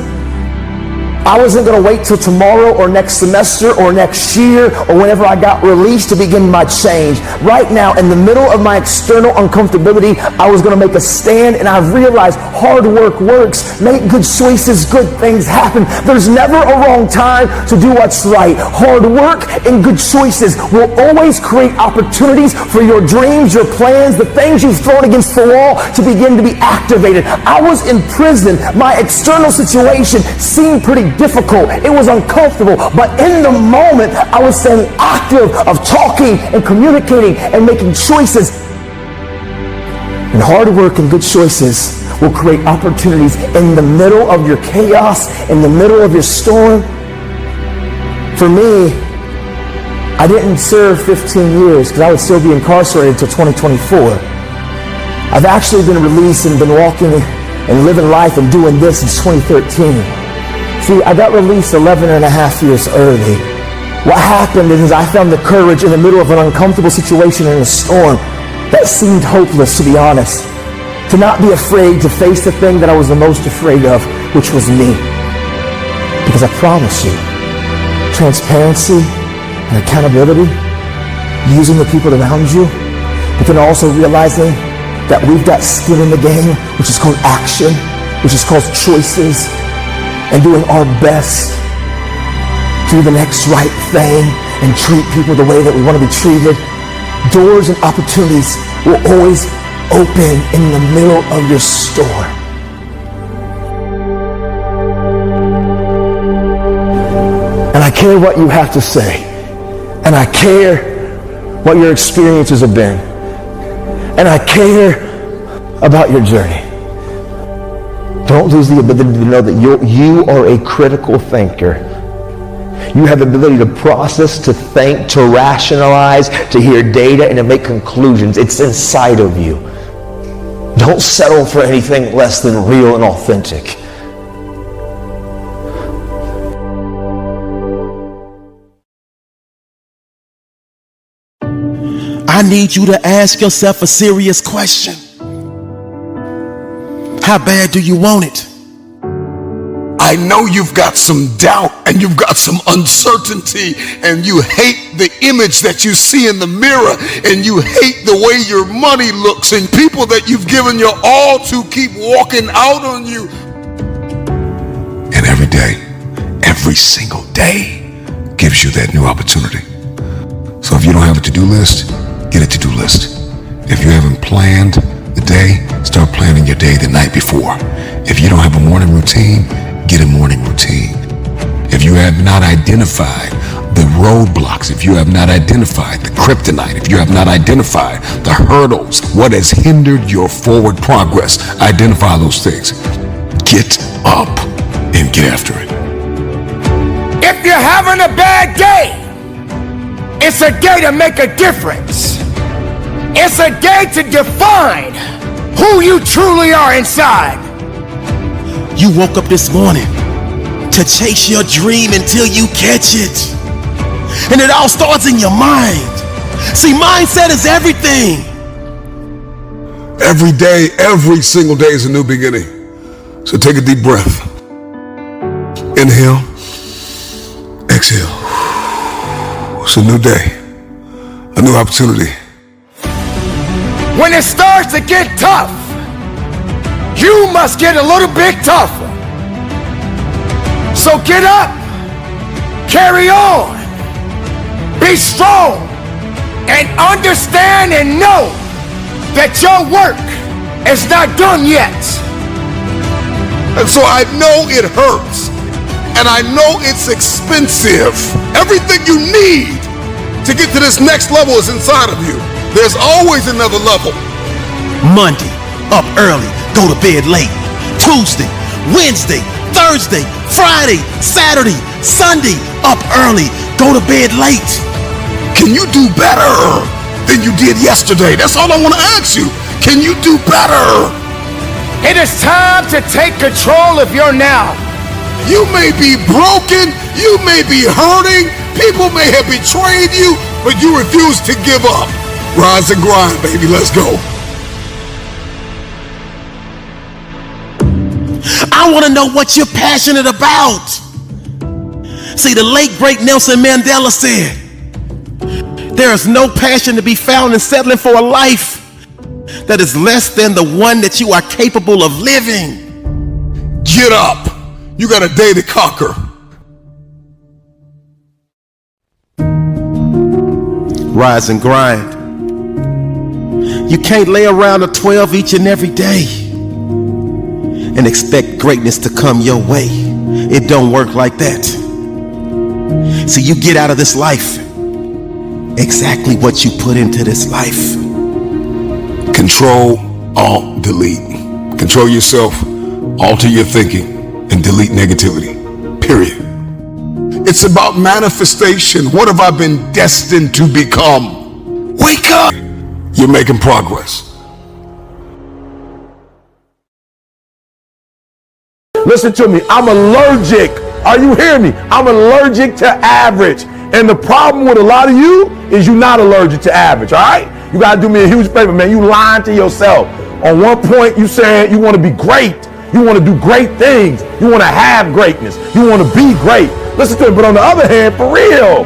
G: I wasn't going to wait till tomorrow or next semester or next year or whenever I got released to begin my change. Right now, in the middle of my external uncomfortability, I was going to make a stand, and I've realized hard work works. Make good choices, good things happen. There's never a wrong time to do what's right. Hard work and good choices will always create opportunities for your dreams, your plans, the things you've thrown against the wall to begin to be activated. I was in prison. My external situation seemed pretty difficult. It was uncomfortable. But in the moment, I was staying active of talking and communicating and making choices. And hard work and good choices will create opportunities in the middle of your chaos, in the middle of your storm. For me, I didn't serve 15 years because I would still be incarcerated until 2024. I've actually been released and been walking and living life and doing this since 2013. See, I got released 11 and a half years early. What happened is I found the courage in the middle of an uncomfortable situation in a storm that seemed hopeless, to be honest, to not be afraid to face the thing that I was the most afraid of, which was me. Because I promise you, transparency and accountability, using the people around you, but then also realizing that we've got skin in the game, which is called action, which is called choices, and doing our best to do the next right thing and treat people the way that we want to be treated. Doors and opportunities will always open in the middle of your storm. And I care what you have to say. And I care what your experiences have been. And I care about your journey. Don't lose the ability to know that you are a critical thinker. You have the ability to process, to think, to rationalize, to hear data, and to make conclusions. It's inside of you. Don't settle for anything less than real and authentic.
L: I need you to ask yourself a serious question. How bad do you want it?
B: I know you've got some doubt and you've got some uncertainty, and you hate the image that you see in the mirror, and you hate the way your money looks, and people that you've given your all to keep walking out on you. And every day, every single day gives you that new opportunity. So if you don't have a to-do list, get a to-do list. If you haven't planned the day, start planning your day the night before. If you don't have a morning routine, get a morning routine. If you have not identified the roadblocks, if you have not identified the kryptonite, if you have not identified the hurdles, what has hindered your forward progress, identify those things. Get up and get after it.
F: If you're having a bad day, it's a day to make a difference. It's a day to define who you truly are inside.
L: You woke up this morning to chase your dream until you catch it. And it all starts in your mind. See, mindset is everything.
B: Every day, every single day is a new beginning. So take a deep breath. Inhale, exhale. It's a new day, a new opportunity.
F: When it starts to get tough, you must get a little bit tougher. So get up, carry on, be strong, and understand and know that your work is not done yet.
B: And so I know it hurts, and I know it's expensive. Everything you need to get to this next level is inside of you. There's always another level.
L: Monday, up early, go to bed late. Tuesday, Wednesday, Thursday, Friday, Saturday, Sunday, up early, go to bed late.
B: Can you do better than you did yesterday? That's all I want to ask you. Can you do better?
F: It is time to take control of your now.
B: You may be broken, you may be hurting, people may have betrayed you, but you refuse to give up. Rise and grind, baby, let's go.
L: I want to know what you're passionate about. See, the late great Nelson Mandela said, there is no passion to be found in settling for a life that is less than the one that you are capable of living.
B: Get up. You got a day to conquer.
L: Rise and grind. You can't lay around a 12 each and every day and expect greatness to come your way. It don't work like that. See, you get out of this life exactly what you put into this life.
B: Control, alt, delete. Control yourself, alter your thinking, and delete negativity. Period. It's about manifestation. What have I been destined to become? Wake up! You're making progress.
E: Listen to me, I'm allergic. Are you hearing me? I'm allergic to average. And the problem with a lot of you is you're not allergic to average, all right? You got to do me a huge favor, man. You lying to yourself. On one point, you saying you want to be great. You want to do great things. You want to have greatness. You want to be great. Listen to me, but on the other hand, for real,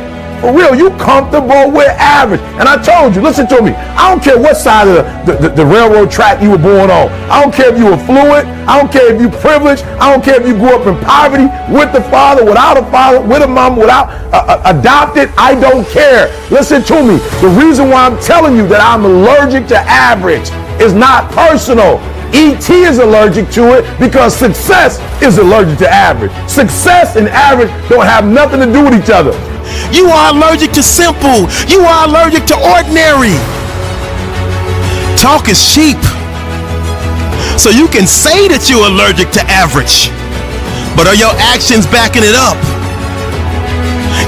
E: you comfortable with average. And I told you, listen to me, I don't care what side of the railroad track you were born on. I don't care if you were fluent. I don't care if you privileged. I don't care if you grew up in poverty, with the father, without a father, with a mom, without adopted. I don't care. Listen to me. The reason why I'm telling you that I'm allergic to average is not personal. E.T. is allergic to it because success is allergic to average. Success and average don't have nothing to do with each other.
L: You are allergic to simple. You are allergic to ordinary. Talk is cheap. So you can say that you're allergic to average, but are your actions backing it up?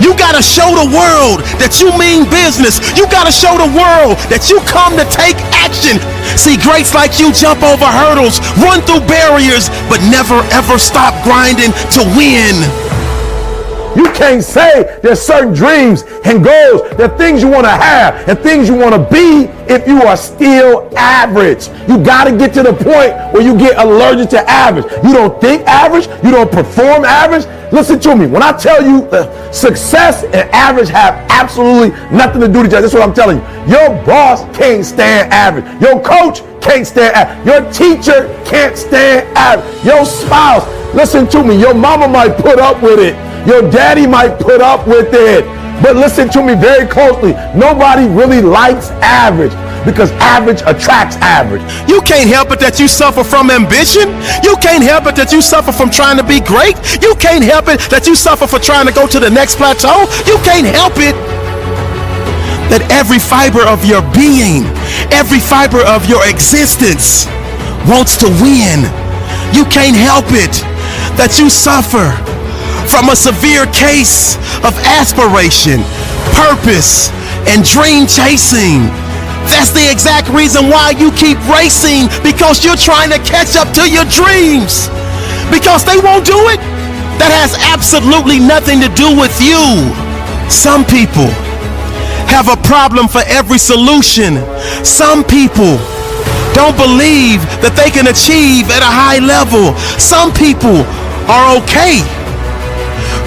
L: You gotta show the world that you mean business. You gotta show the world that you come to take action. See, greats like you jump over hurdles, run through barriers, but never ever stop grinding to win.
E: You can't say there's certain dreams and goals, there are things you want to have and things you want to be if you are still average. You got to get to the point where you get allergic to average. You don't think average, you don't perform average. Listen to me, when I tell you success and average have absolutely nothing to do with each other, this is what I'm telling you. Your boss can't stand average. Your coach can't stand average. Your teacher can't stand average. Your spouse, listen to me, your mama might put up with it. Your daddy might put up with it. But listen to me very closely. Nobody really likes average because average attracts average.
L: You can't help it that you suffer from ambition. You can't help it that you suffer from trying to be great. You can't help it that you suffer for trying to go to the next plateau. You can't help it that every fiber of your being, every fiber of your existence wants to win. You can't help it that you suffer from a severe case of aspiration, purpose, and dream chasing. That's the exact reason why you keep racing, because you're trying to catch up to your dreams. Because they won't do it. That has absolutely nothing to do with you. Some people have a problem for every solution. Some people don't believe that they can achieve at a high level. Some people are okay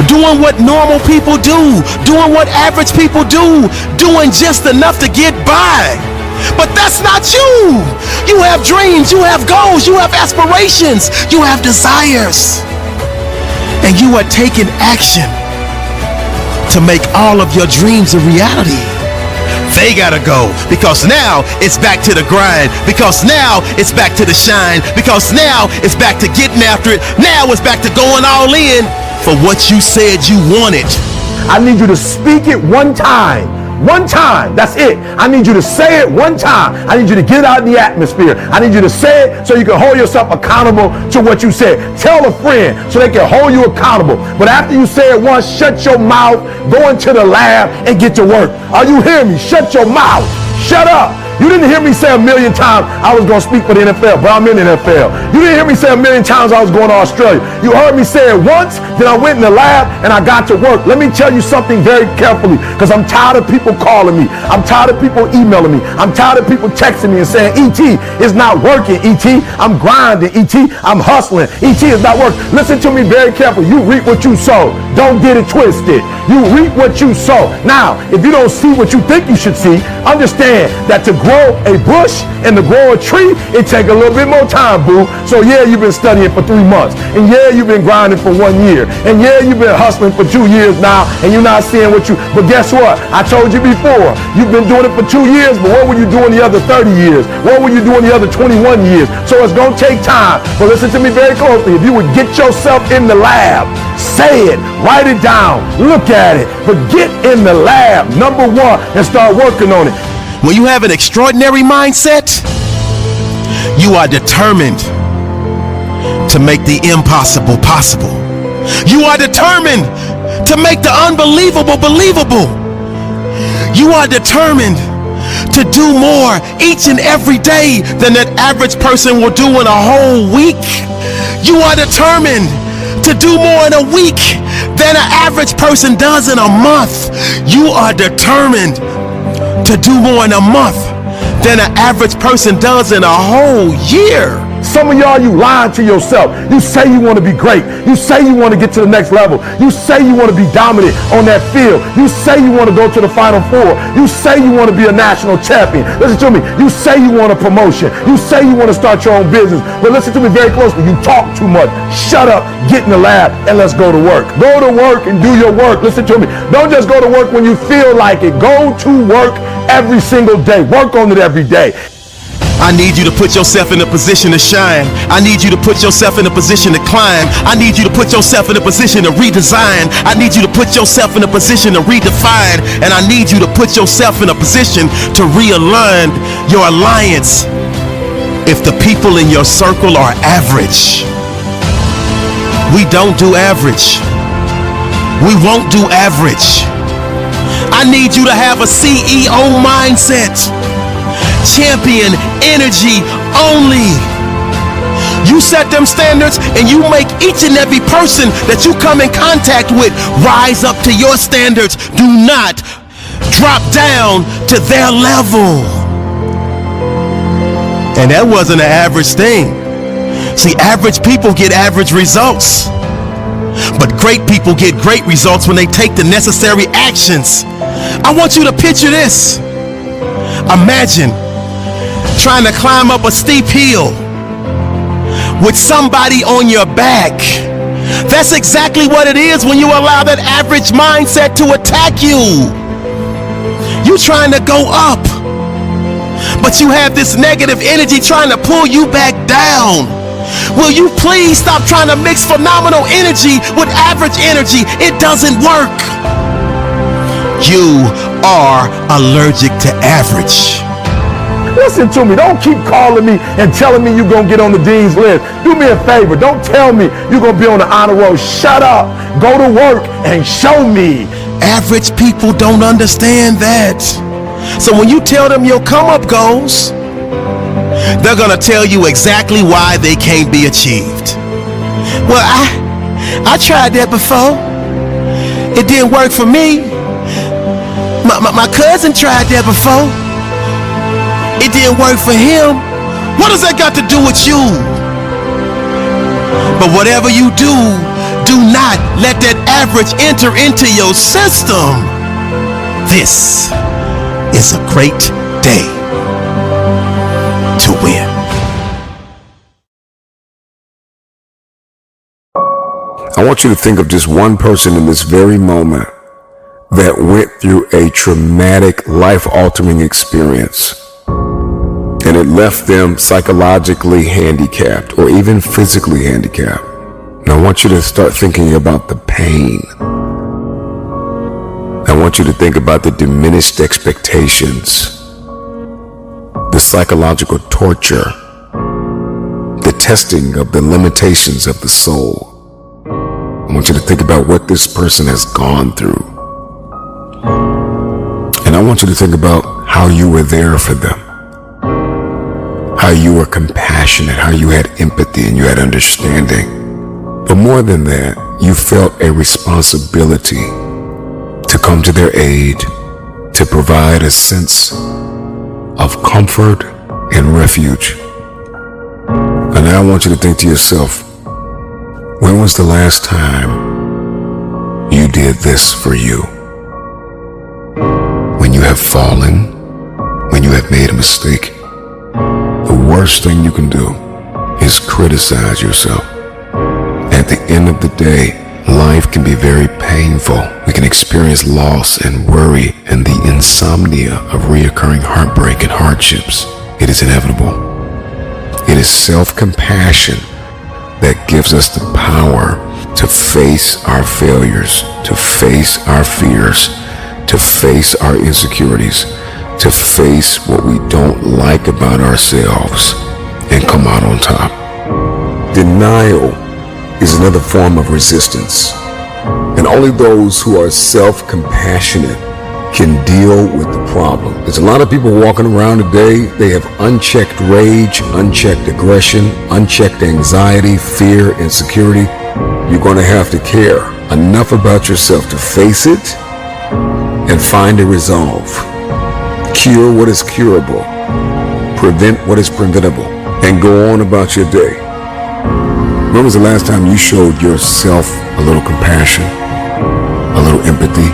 L: doing what normal people do, doing what average people do, doing just enough to get by. But that's not you. You have dreams, you have goals, you have aspirations, you have desires. And you are taking action to make all of your dreams a reality. They gotta go, because now it's back to the grind, because now it's back to the shine, because now it's back to getting after it. Now it's back to going all in for what you said you wanted.
D: I need you to speak it one time. One time, that's it. I need you to say it one time. I need you to get it out in the atmosphere. I need you to say it so you can hold yourself accountable to what you said. Tell a friend so they can hold you accountable. But after you say it once, shut your mouth, go into the lab and get to work. Are you hearing me? Shut your mouth. Shut up. You didn't hear me say a million times I was going to speak for the NFL, but I'm in the NFL. You didn't hear me say a million times I was going to Australia. You heard me say it once, then I went in the lab and I got to work. Let me tell you something very carefully, because I'm tired of people calling me. I'm tired of people emailing me. I'm tired of people texting me and saying, ET, it's not working, ET. I'm grinding, ET. I'm hustling. ET is not working. Listen to me very carefully. You reap what you sow. Don't get it twisted. You reap what you sow. Now, if you don't see what you think you should see, understand that to grow a bush and to grow a tree, it take a little bit more time, boo. So yeah, you've been studying for 3 months, and yeah, you've been grinding for 1 year, and yeah, you've been hustling for 2 years now, and you're not seeing what you, but guess what? I told you before, you've been doing it for 2 years, but what were you doing the other 30 years? What were you doing the other 21 years? So it's gonna take time. But listen to me very closely. If you would get yourself in the lab, say it, write it down, look at it, but get in the lab, number one, and start working on it.
L: When you have an extraordinary mindset, you are determined to make the impossible possible. You are determined to make the unbelievable believable. You are determined to do more each and every day than that average person will do in a whole week. You are determined to do more in a week than an average person does in a month. You are determined to do more in a month than an average person does in a whole year.
D: Some of y'all, you lying to yourself. You say you want to be great. You say you want to get to the next level. You say you want to be dominant on that field. You say you want to go to the Final Four. You say you want to be a national champion. Listen to me. You say you want a promotion. You say you want to start your own business. But listen to me very closely. You talk too much. Shut up, get in the lab, and let's go to work. Go to work and do your work. Listen to me. Don't just go to work when you feel like it. Go to work every single day. Work on it every day.
L: I need you to put yourself in a position to shine. I need you to put yourself in a position to climb. I need you to put yourself in a position to redesign. I need you to put yourself in a position to redefine. And I need you to put yourself in a position to realign your alliance. If the people in your circle are average, we don't do average. We won't do average. I need you to have a CEO mindset. Champion energy only. You set them standards and you make each and every person that you come in contact with rise up to your standards. Do not drop down to their level. And that wasn't an average thing. See, average people get average results, but great people get great results when they take the necessary actions. I want you to picture this. Imagine trying to climb up a steep hill with somebody on your back. That's exactly what it is when you allow that average mindset to attack you. You trying to go up, but you have this negative energy trying to pull you back down. Will you please stop trying to mix phenomenal energy with average energy? It doesn't work. You are allergic to average.
D: Listen to me. Don't keep calling me and telling me you're going to get on the dean's list. Do me a favor. Don't tell me you're going to be on the honor roll. Shut up. Go to work and show me.
L: Average people don't understand that. So when you tell them your come up goals, they're going to tell you exactly why they can't be achieved. Well, I tried that before. It didn't work for me. My cousin tried that before. It didn't work for him. What does that got to do with you? But whatever you do, do not let that average enter into your system. This is a great day to win.
M: I want you to think of just one person in this very moment that went through a traumatic, life-altering experience, and it left them psychologically handicapped or even physically handicapped. And I want you to start thinking about the pain. I want you to think about the diminished expectations, the psychological torture, the testing of the limitations of the soul. I want you to think about what this person has gone through. And I want you to think about how you were there for them, how you were compassionate, how you had empathy and you had understanding. But more than that, you felt a responsibility to come to their aid, to provide a sense of comfort and refuge. And now I want you to think to yourself, when was the last time you did this for you? When you have fallen, when you have made a mistake, the worst thing you can do is criticize yourself. At the end of the day, life can be very painful. We can experience loss and worry and the insomnia of reoccurring heartbreak and hardships. It is inevitable. It is self-compassion that gives us the power to face our failures, to face our fears, to face our insecurities, to face what we don't like about ourselves and come out on top. Denial is another form of resistance, and only those who are self-compassionate can deal with the problem. There's a lot of people walking around today, they have unchecked rage, unchecked aggression, unchecked anxiety, fear, insecurity. You're going to have to care enough about yourself to face it and find a resolve. Cure what is curable, prevent what is preventable, and go on about your day. When was the last time you showed yourself a little compassion, a little empathy?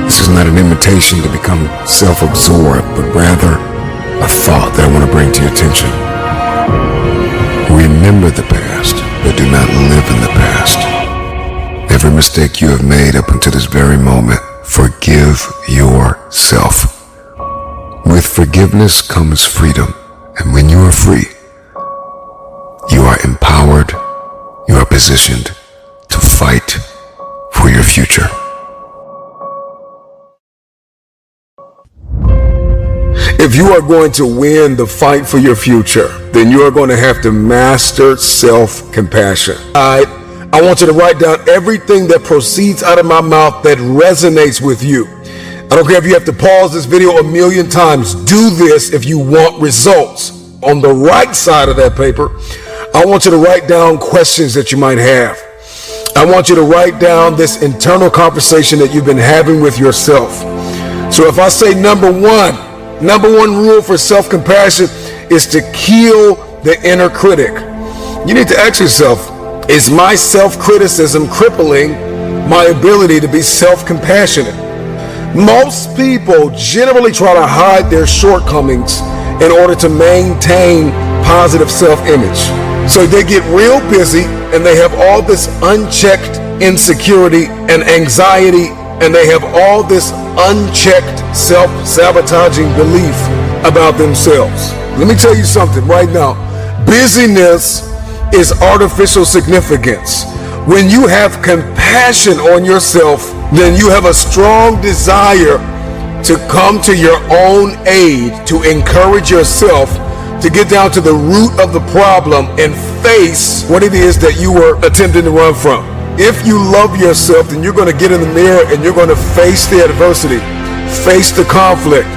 M: This is not an invitation to become self-absorbed, but rather a thought that I want to bring to your attention. Remember the past, but do not live in the past. Every mistake you have made up until this very moment, forgive yourself. With forgiveness comes freedom, and when you are free, you are empowered, you are positioned to fight for your future. If you are going to win the fight for your future, then you are going to have to master self-compassion. I want you to write down everything that proceeds out of my mouth that resonates with you. I don't care if you have to pause this video a million times. Do this if you want results. On the right side of that paper, I want you to write down questions that you might have. I want you to write down this internal conversation that you've been having with yourself. So if I say number one rule for self-compassion is to kill the inner critic. You need to ask yourself, is my self-criticism crippling my ability to be self-compassionate? Most people generally try to hide their shortcomings in order to maintain positive self-image. So they get real busy and they have all this unchecked insecurity and anxiety, and they have all this unchecked self-sabotaging belief about themselves. Let me tell you something right now. Busyness is artificial significance. When you have compassion on yourself, then you have a strong desire to come to your own aid, to encourage yourself to get down to the root of the problem and face what it is that you were attempting to run from. If you love yourself, then you're going to get in the mirror and you're going to face the adversity, face the conflict,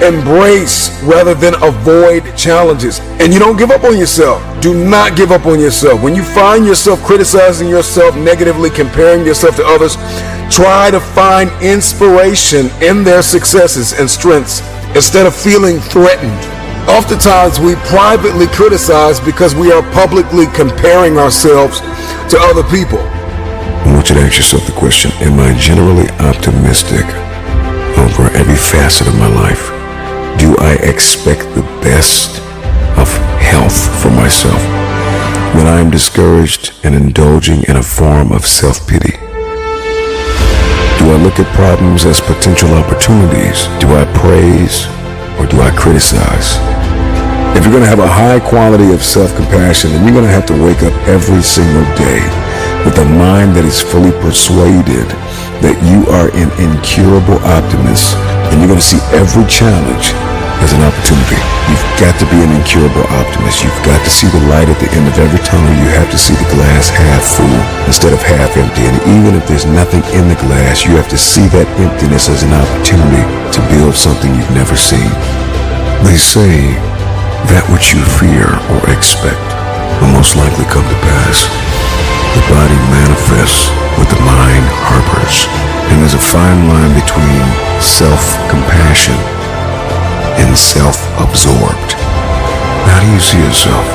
M: embrace rather than avoid challenges. And you don't give up on yourself. Do not give up on yourself. When you find yourself criticizing yourself negatively, comparing yourself to others, try to find inspiration in their successes and strengths instead of feeling threatened. Oftentimes we privately criticize because we are publicly comparing ourselves to other people. I want you to ask yourself the question, am I generally optimistic over every facet of my life? Do I expect the best of health for myself? When I am discouraged and indulging in a form of self-pity? Do I look at problems as potential opportunities? Do I praise or do I criticize? If you're going to have a high quality of self-compassion, then you're going to have to wake up every single day with a mind that is fully persuaded that you are an incurable optimist, and you're going to see every challenge as an opportunity. You've got to be an incurable optimist. You've got to see the light at the end of every tunnel. You have to see the glass half full instead of half empty. And even if there's nothing in the glass, you have to see that emptiness as an opportunity to build something you've never seen. They say that which you fear or expect will most likely come to pass. The body manifests what the mind harbors. And there's a fine line between self-compassion and self-absorbed. How do you see yourself?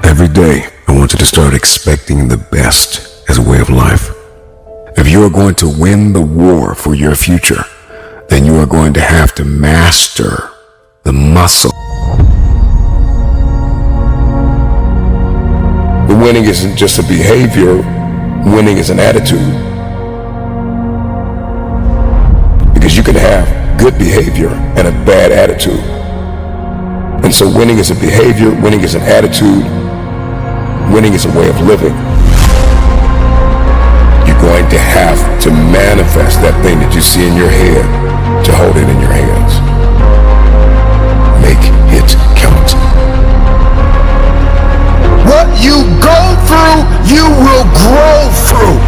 M: Every day, I want you to start expecting the best as a way of life. If you are going to win the war for your future, then you are going to have to master the muscle. The winning isn't just a behavior, winning is an attitude. Because you can have good behavior and a bad attitude. And so winning is a behavior, winning is an attitude, winning is a way of living. You're going to have to manifest that thing that you see in your head to hold it in your hands. Make it count.
B: What you go through, you will grow through.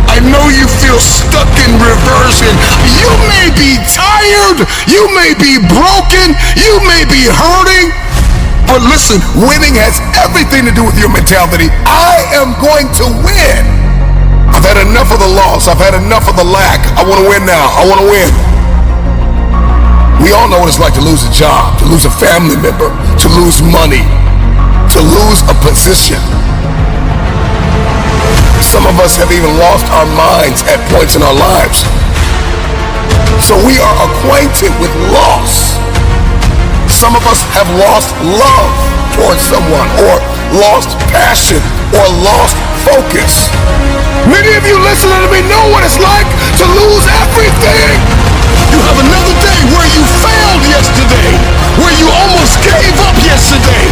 B: I know you feel stuck in reversion. You may be tired, you may be broken, you may be hurting. But listen, winning has everything to do with your mentality. I am going to win. I've had enough of the loss. I've had enough of the lack. I want to win now. I want to win. We all know what it's like to lose a job, to lose a family member, to lose money, to lose a position. Some of us have even lost our minds at points in our lives. So we are acquainted with loss. Some of us have lost love towards someone, or lost passion, or lost focus. Many of you listening to me know what it's like to lose everything. You have another day where you failed yesterday, where you almost gave up yesterday,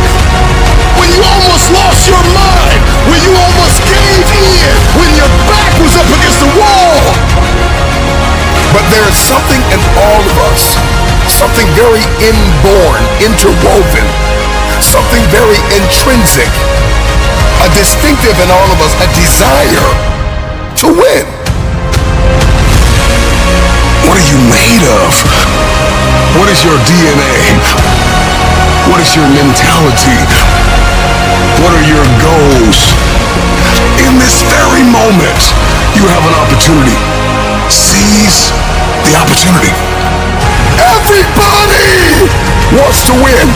B: when you almost lost your mind, when you almost gave in, when your back was up against the wall. But there is something in all of us, something very inborn, interwoven, something very intrinsic, a distinctive in all of us, a desire to win. What are you made of? What is your DNA? What is your mentality? What are your goals? In this very moment, you have an opportunity. Seize the opportunity. Everybody wants to win.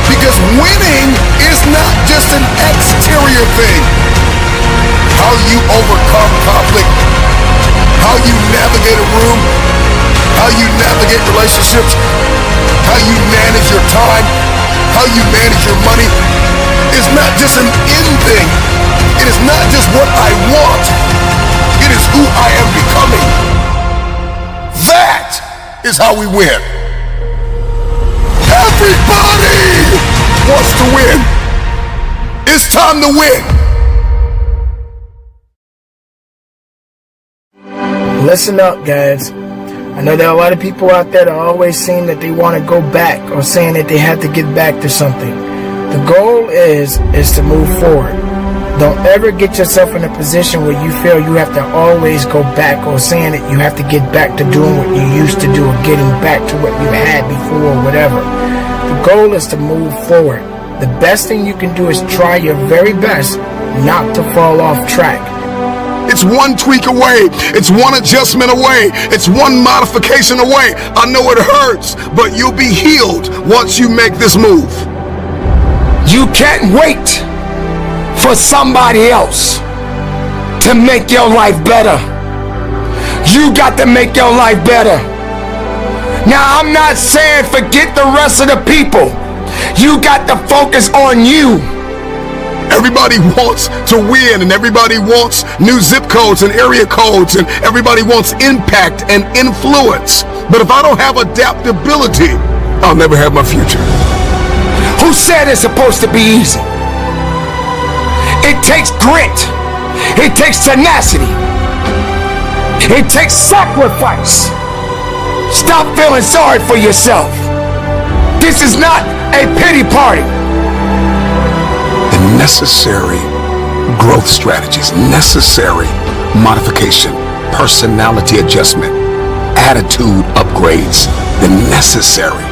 B: Because winning is not just an exterior thing. How you overcome conflict, how you navigate a room, how you navigate relationships, how you manage your time, how you manage your money is not just an end thing. It is not just what I want. It is who I am becoming. That is how we win. Everybody wants to win. It's time to win.
H: Listen up, guys. I know there are a lot of people out there that always seem that they want to go back or saying that they have to get back to something. The goal is to move forward. Don't ever get yourself in a position where you feel you have to always go back, or saying that you have to get back to doing what you used to do, or getting back to what you had before, or whatever. The goal is to move forward. The best thing you can do is try your very best not to fall off track.
B: It's one tweak away. It's one adjustment away. It's one modification away. I know it hurts, but you'll be healed once you make this move.
F: You can't wait for somebody else to make your life better. You got to make your life better. Now, I'm not saying forget the rest of the people. You got to focus on you.
B: Everybody wants to win, and everybody wants new zip codes and area codes, and everybody wants impact and influence. But if I don't have adaptability, I'll never have my future.
F: Who said it's supposed to be easy? It takes grit. It takes tenacity. It takes sacrifice. Stop feeling sorry for yourself. This is not a pity party.
B: The necessary growth strategies, necessary modification, personality adjustment, attitude upgrades, the necessary,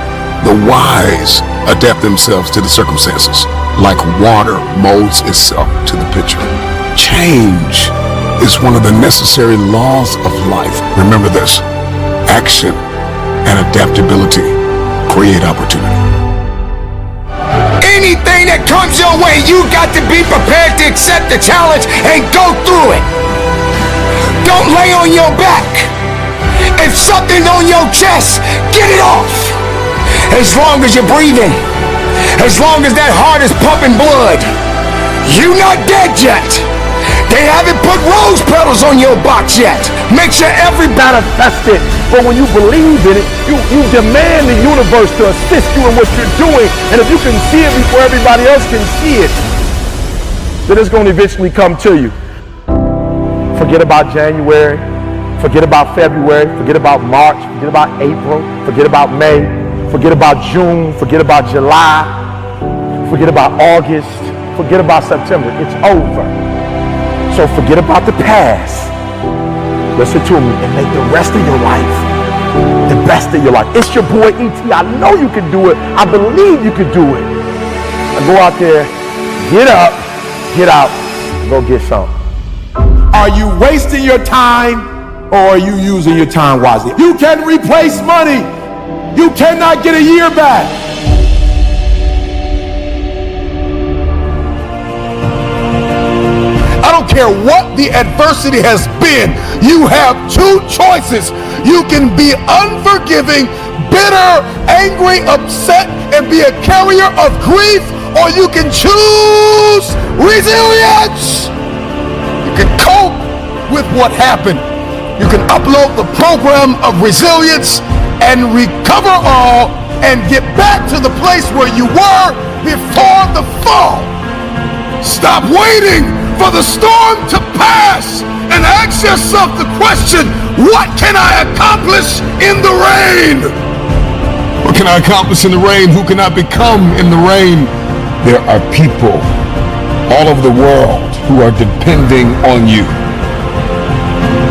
B: the wise adapt themselves to the circumstances, like water molds itself to the pitcher. Change is one of the necessary laws of life. Remember this: action and adaptability create opportunity.
F: Anything that comes your way, you got to be prepared to accept the challenge and go through it. Don't lay on your back. If something's on your chest, get it off. As long as you're breathing, as long as that heart is pumping blood, you're not dead yet. They haven't put rose petals on your box yet.
D: Make sure every manifested, but when you believe in it, you demand the universe to assist you in what you're doing. And if you can see it before everybody else can see it, then it's going to eventually come to you. Forget about January, forget about February, forget about March, forget about April, forget about May, forget about June, forget about July, forget about August, forget about September. It's over. So forget about the past. Listen to me and make the rest of your life the best of your life. It's your boy E.T. I know you can do it. I believe you can do it. Now go out there, get up, get out, and go get some.
E: Are you wasting your time, or are you using your time wisely? You can replace money. You cannot get a year back.
B: I don't care what the adversity has been. You have two choices. You can be unforgiving, bitter, angry, upset, and be a carrier of grief, or you can choose resilience. You can cope with what happened. You can upload the program of resilience and recover all and get back to the place where you were before the fall. Stop waiting for the storm to pass and ask yourself the question, what can I accomplish in the rain? What can I accomplish in the rain? Who can I become in the rain?
M: There are people all over the world who are depending on you.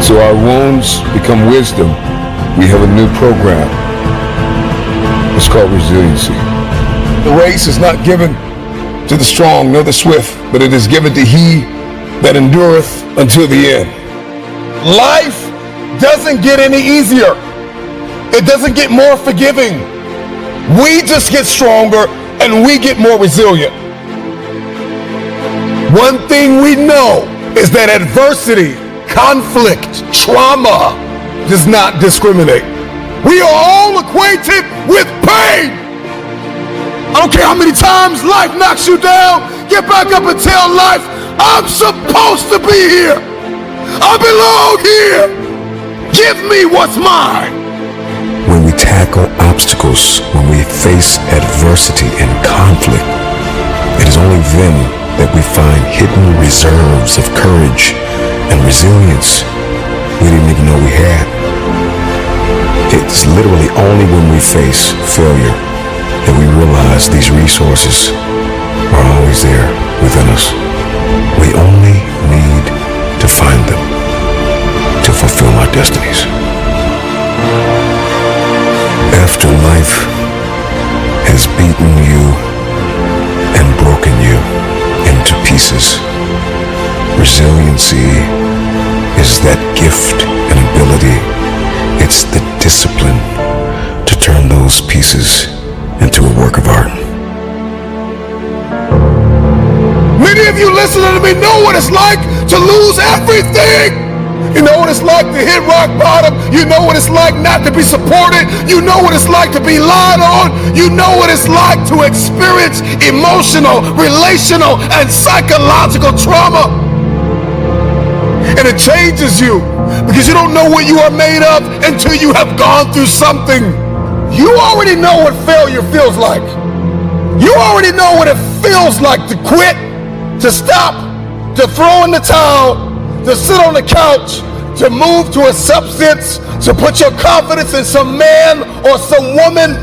M: So our wounds become wisdom. We have a new program. It's called resiliency.
B: The race is not given to the strong nor the swift, but it is given to he that endureth until the end. Life doesn't get any easier. It doesn't get more forgiving. We just get stronger and we get more resilient. One thing we know is that adversity, conflict, trauma does not discriminate. We are all acquainted with pain. I don't care how many times life knocks you down, get back up and tell life, I'm supposed to be here. I belong here. Give me what's mine.
M: When we tackle obstacles, when we face adversity and conflict, it is only then that we find hidden reserves of courage and resilience we didn't even know we had. It's literally only when we face failure that we realize these resources are always there within us. We only need to find them to fulfill our destinies. After life has beaten you and broken you into pieces, resiliency is that gift and ability. It's the discipline to turn those pieces into a work of art.
B: Many of you listening to me know what it's like to lose everything. You know what it's like to hit rock bottom. You know what it's like not to be supported. You know what it's like to be lied on. You know what it's like to experience emotional, relational, and psychological trauma. And it changes you because you don't know what you are made of until you have gone through something. You already know what failure feels like. You already know what it feels like to quit, to stop, to throw in the towel, to sit on the couch, to move to a substance, to put your confidence in some man or some woman,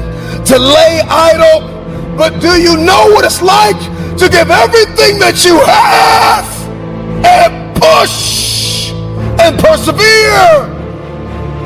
B: to lay idle. But do you know what it's like to give everything that you have and push and persevere?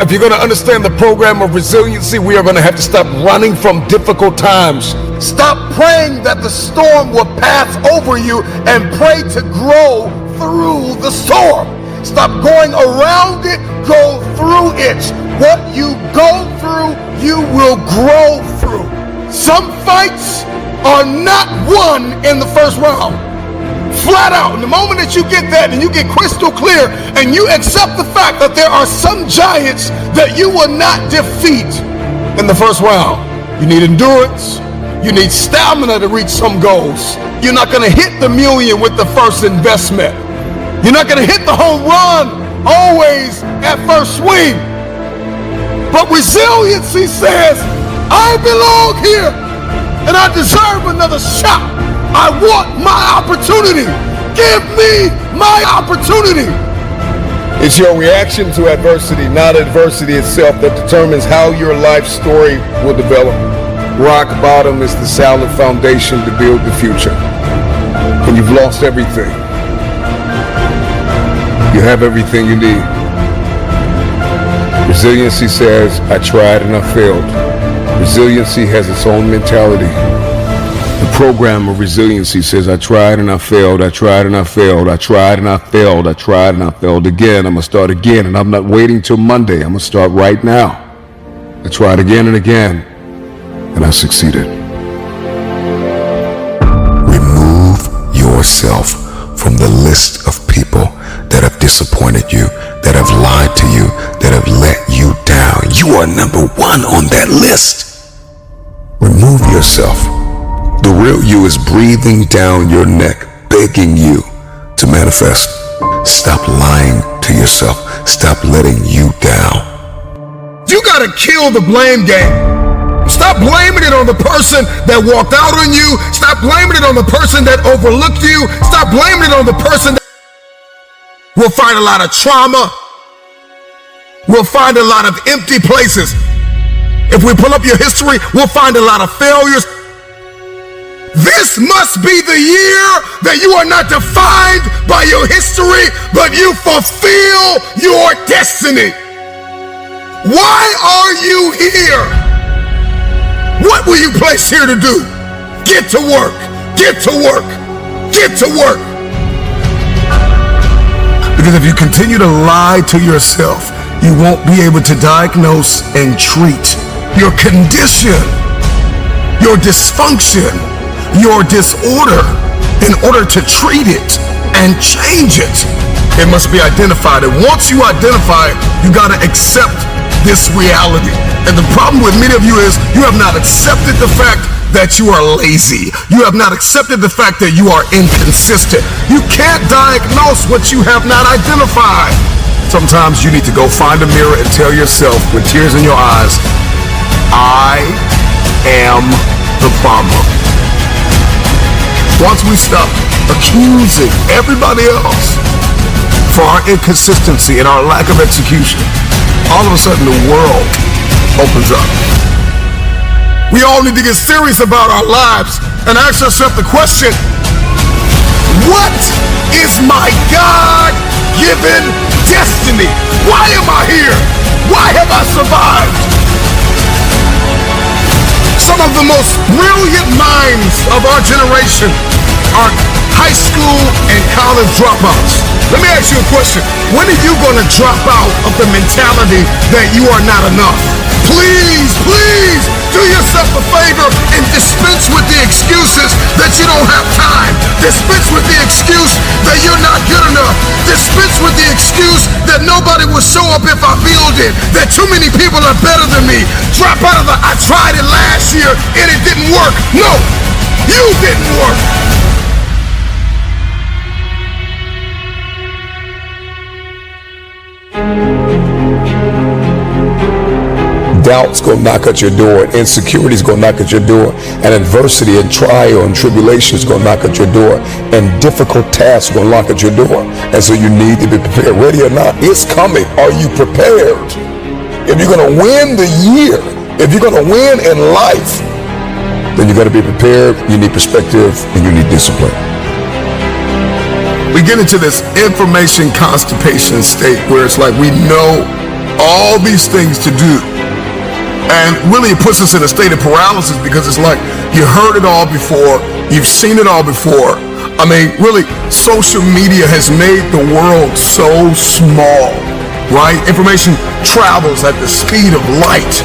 B: If you're going to understand the program of resiliency, we are going to have to stop running from difficult times. Stop praying that the storm will pass over you and pray to grow through the storm. Stop going around it, go through it. What you go through, you will grow through. Some fights are not won in the first round. Flat out. And the moment that you get that and you get crystal clear and you accept the fact that there are some giants that you will not defeat in the first round. You need endurance. You need stamina to reach some goals. You're not going to hit the million with the first investment. You're not going to hit the home run always at first swing. But resiliency says, I belong here and I deserve another shot. I want my opportunity. Give me my opportunity. It's your reaction to adversity, not adversity itself, that determines how your life story will develop. Rock bottom is the solid foundation to build the future. When you've lost everything, you have everything you need. Resiliency says, I tried and I failed. Resiliency has its own mentality. The program of resiliency says, I tried and I failed, I tried and I failed, I tried and I failed, I tried and I failed again. I'm going to start again, and I'm not waiting till Monday. I'm going to start right now. I tried again and again, and I succeeded. Remove yourself from the list of people that have disappointed you, that have lied to you, that have let you down. You are number one on that list. Remove yourself. The real you is breathing down your neck, begging you to manifest. Stop lying to yourself. Stop letting you down. You gotta kill the blame game. Stop blaming it on the person that walked out on you. Stop blaming it on the person that overlooked you. Stop blaming it on the person that will find a lot of trauma. We'll find a lot of empty places. If we pull up your history, we'll find a lot of failures. This must be the year that you are not defined by your history, but you fulfill your destiny. Why are you here? What were you placed here to do? Get to work. Get to work. Get to work. Because if you continue to lie to yourself, you won't be able to diagnose and treat your condition, your dysfunction, your disorder in order to treat it and change it. It must be identified. And once you identify it, you got to accept this reality. And the problem with many of you is you have not accepted the fact that you are lazy. You have not accepted the fact that you are inconsistent. You can't diagnose what you have not identified. Sometimes you need to go find a mirror and tell yourself with tears in your eyes, I am the problem. Once we stop accusing everybody else for our inconsistency and our lack of execution, all of a sudden the world opens up. We all need to get serious about our lives and ask ourselves the question, what is my God-given destiny? Why am I here? Why have I survived? Some of the most brilliant minds of our generation are high school and college dropouts. Let me ask you a question. When are you going to drop out of the mentality that you are not enough? Please, please do yourself a favor and dispense with the excuses that you don't have time. Dispense with the excuse that you're not good enough. Dispense with the excuse that nobody will show up if I build it, that too many people are better than me. Drop out of the I tried it last year and it didn't work. No, you didn't work.
M: Doubt's gonna knock at your door, and insecurity's gonna knock at your door, and adversity and trial and tribulation is gonna knock at your door, and difficult tasks gonna knock at your door. And so you need to be prepared. Ready or not, it's coming. Are you prepared? If you're gonna win the year, if you're gonna win in life, then you gotta be prepared, you need perspective, and you need discipline.
B: We get into this information constipation state where it's like we know all these things to do. And really it puts us in a state of paralysis because it's like you heard it all before, you've seen it all before. I mean, really, social media has made the world so small, right? Information travels at the speed of light.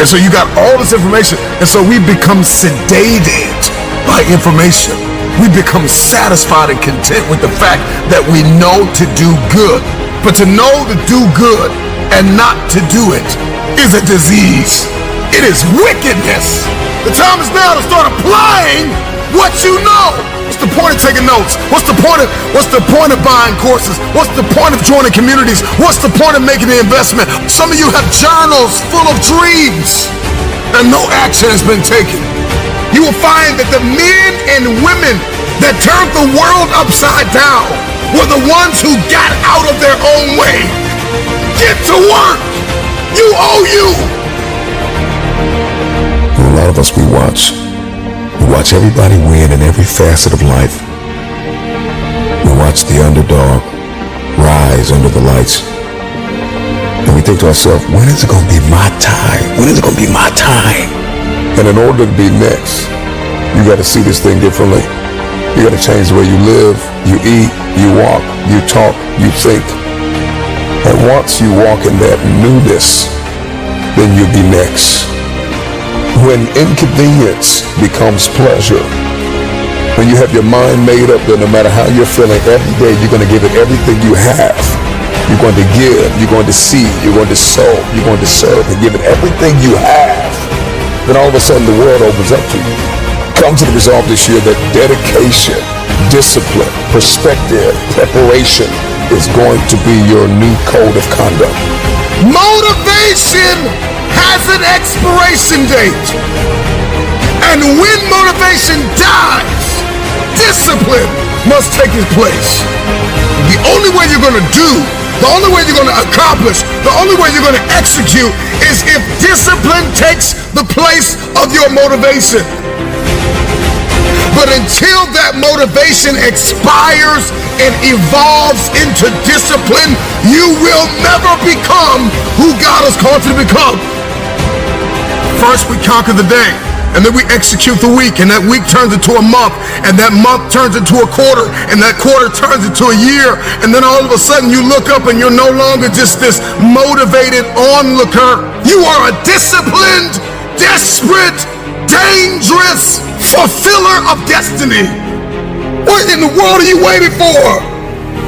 B: And so you got all this information, and so we become sedated by information. We become satisfied and content with the fact that we know to do good. But to know to do good and not to do it is a disease. It is wickedness. The time is now to start applying what you know. What's the point of taking notes? What's the point of buying courses? What's the point of joining communities? What's the point of making the investment? Some of you have journals full of dreams and no action has been taken. You will find that the men and women that turned the world upside down were the ones who got out of their own way. Get to work. You owe you.
M: A lot of us, we watch everybody win in every facet of life. We watch the underdog rise under the lights. And we think to ourselves, when is it going to be my time? When is it going to be my time? And in order to be next, you got to see this thing differently. You got to change the way you live, you eat, you walk, you talk, you think. And once you walk in that newness, then you'll be next. When inconvenience becomes pleasure, when you have your mind made up that no matter how you're feeling, every day you're going to give it everything you have. You're going to give, you're going to see, you're going to sow, you're going to serve, and give it everything you have. Then all of a sudden the world opens up to you. Come to the resolve this year that dedication, discipline, perspective, preparation is going to be your new code of conduct.
B: Motivation has an expiration date. And when motivation dies, discipline must take its place. The only way you're going to do, the only way you're going to accomplish, the only way you're going to execute is if discipline takes the place of your motivation. But until that motivation expires and evolves into discipline, you will never become who God has called you to become. First, we conquer the day, and then we execute the week, and that week turns into a month, and that month turns into a quarter, and that quarter turns into a year, and then all of a sudden you look up and you're no longer just this motivated onlooker. You are a disciplined, desperate, dangerous fulfiller of destiny. What in the world are you waiting for?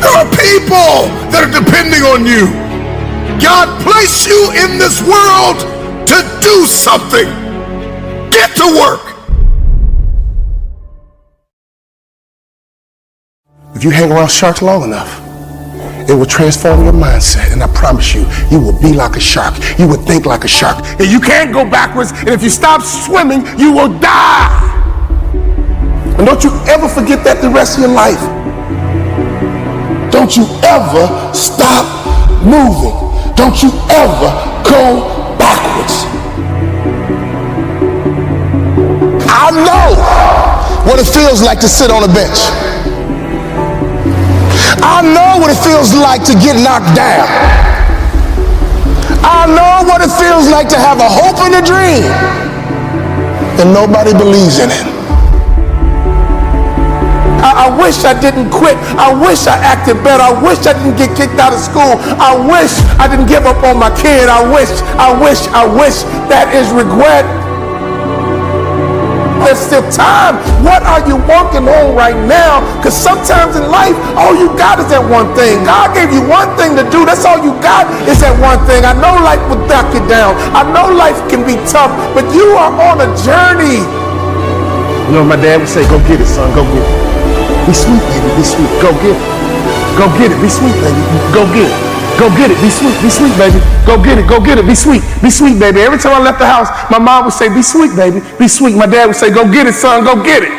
B: There are people that are depending on you. God placed you in this world to do something. Get to work.
A: If you hang around sharks long enough, it will transform your mindset, and I promise you, you will be like a shark. You will think like a shark. And you can't go backwards, and if you stop swimming, you will die. And don't you ever forget that the rest of your life. Don't you ever stop moving. Don't you ever go backwards.
B: I know what it feels like to sit on a bench. I know what it feels like to get knocked down. I know what it feels like to have a hope and a dream and nobody believes in it.
E: I wish I didn't quit. I wish I acted better. I wish I didn't get kicked out of school. I wish I didn't give up on my kid. I wish. That is regret. There's still time. What are you working on right now? Because sometimes in life, all you got is that one thing. God gave you one thing to do. That's all you got is that one thing. I know life will knock you down. I know life can be tough, but you are on a journey. You know, my dad would say, go get it, son. Go get it. Be sweet, baby. Be sweet. Go get it. Go get it. Be sweet, baby. Go get it. Go get it. Be sweet. Be sweet, baby. Go get it. Go get it. Be sweet. Be sweet, baby. Every time I left the house, my mom would say, be sweet, baby. Be sweet. My dad would say, go get it, son. Go get it.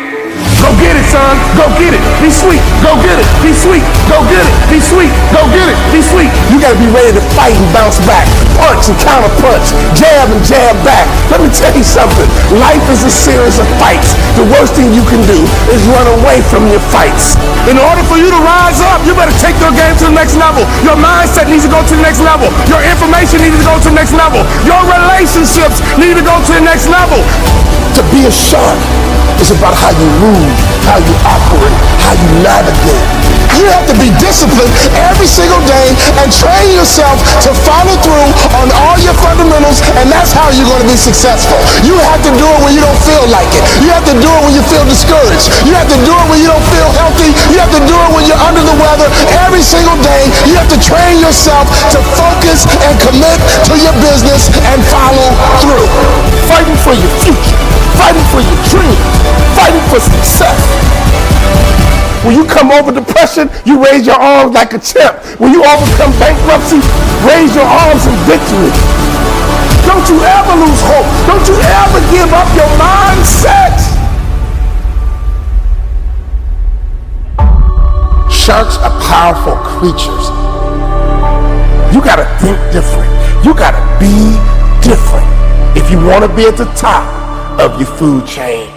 E: Go get it, son. Go get it. Be sweet. Go get it. Be sweet. Go get it. Be sweet. Go get it. Be sweet. You got to be ready to fight and bounce back. Punch and counter punch. Jab and jab back. Let me tell you something. Life is a series of fights. The worst thing you can do is run away from your fights. In order for you to rise up, you better take your game to the next level. Your mindset needs to go to the next level. Your information needs to go to the next level. Your relationships need to go to the next level.
B: To be a shark is about how you move, how you operate, how you navigate. You have to be disciplined every single day and train yourself to follow through on all your fundamentals, and that's how you're going to be successful. You have to do it when you don't feel like it. You have to do it when you feel discouraged. You have to do it when you don't feel healthy. You have to do it when you're under the weather. Every single day, you have to train yourself to focus and commit to your business and follow through.
E: Fighting for your future. Fighting for your dream. Fighting for success. When you come over depression, you raise your arms like a champ. When you overcome bankruptcy, raise your arms in victory. Don't you ever lose hope. Don't you ever give up your mindset.
A: Sharks are powerful creatures. You gotta think different. You gotta be different if you want to be at the top of your food chain.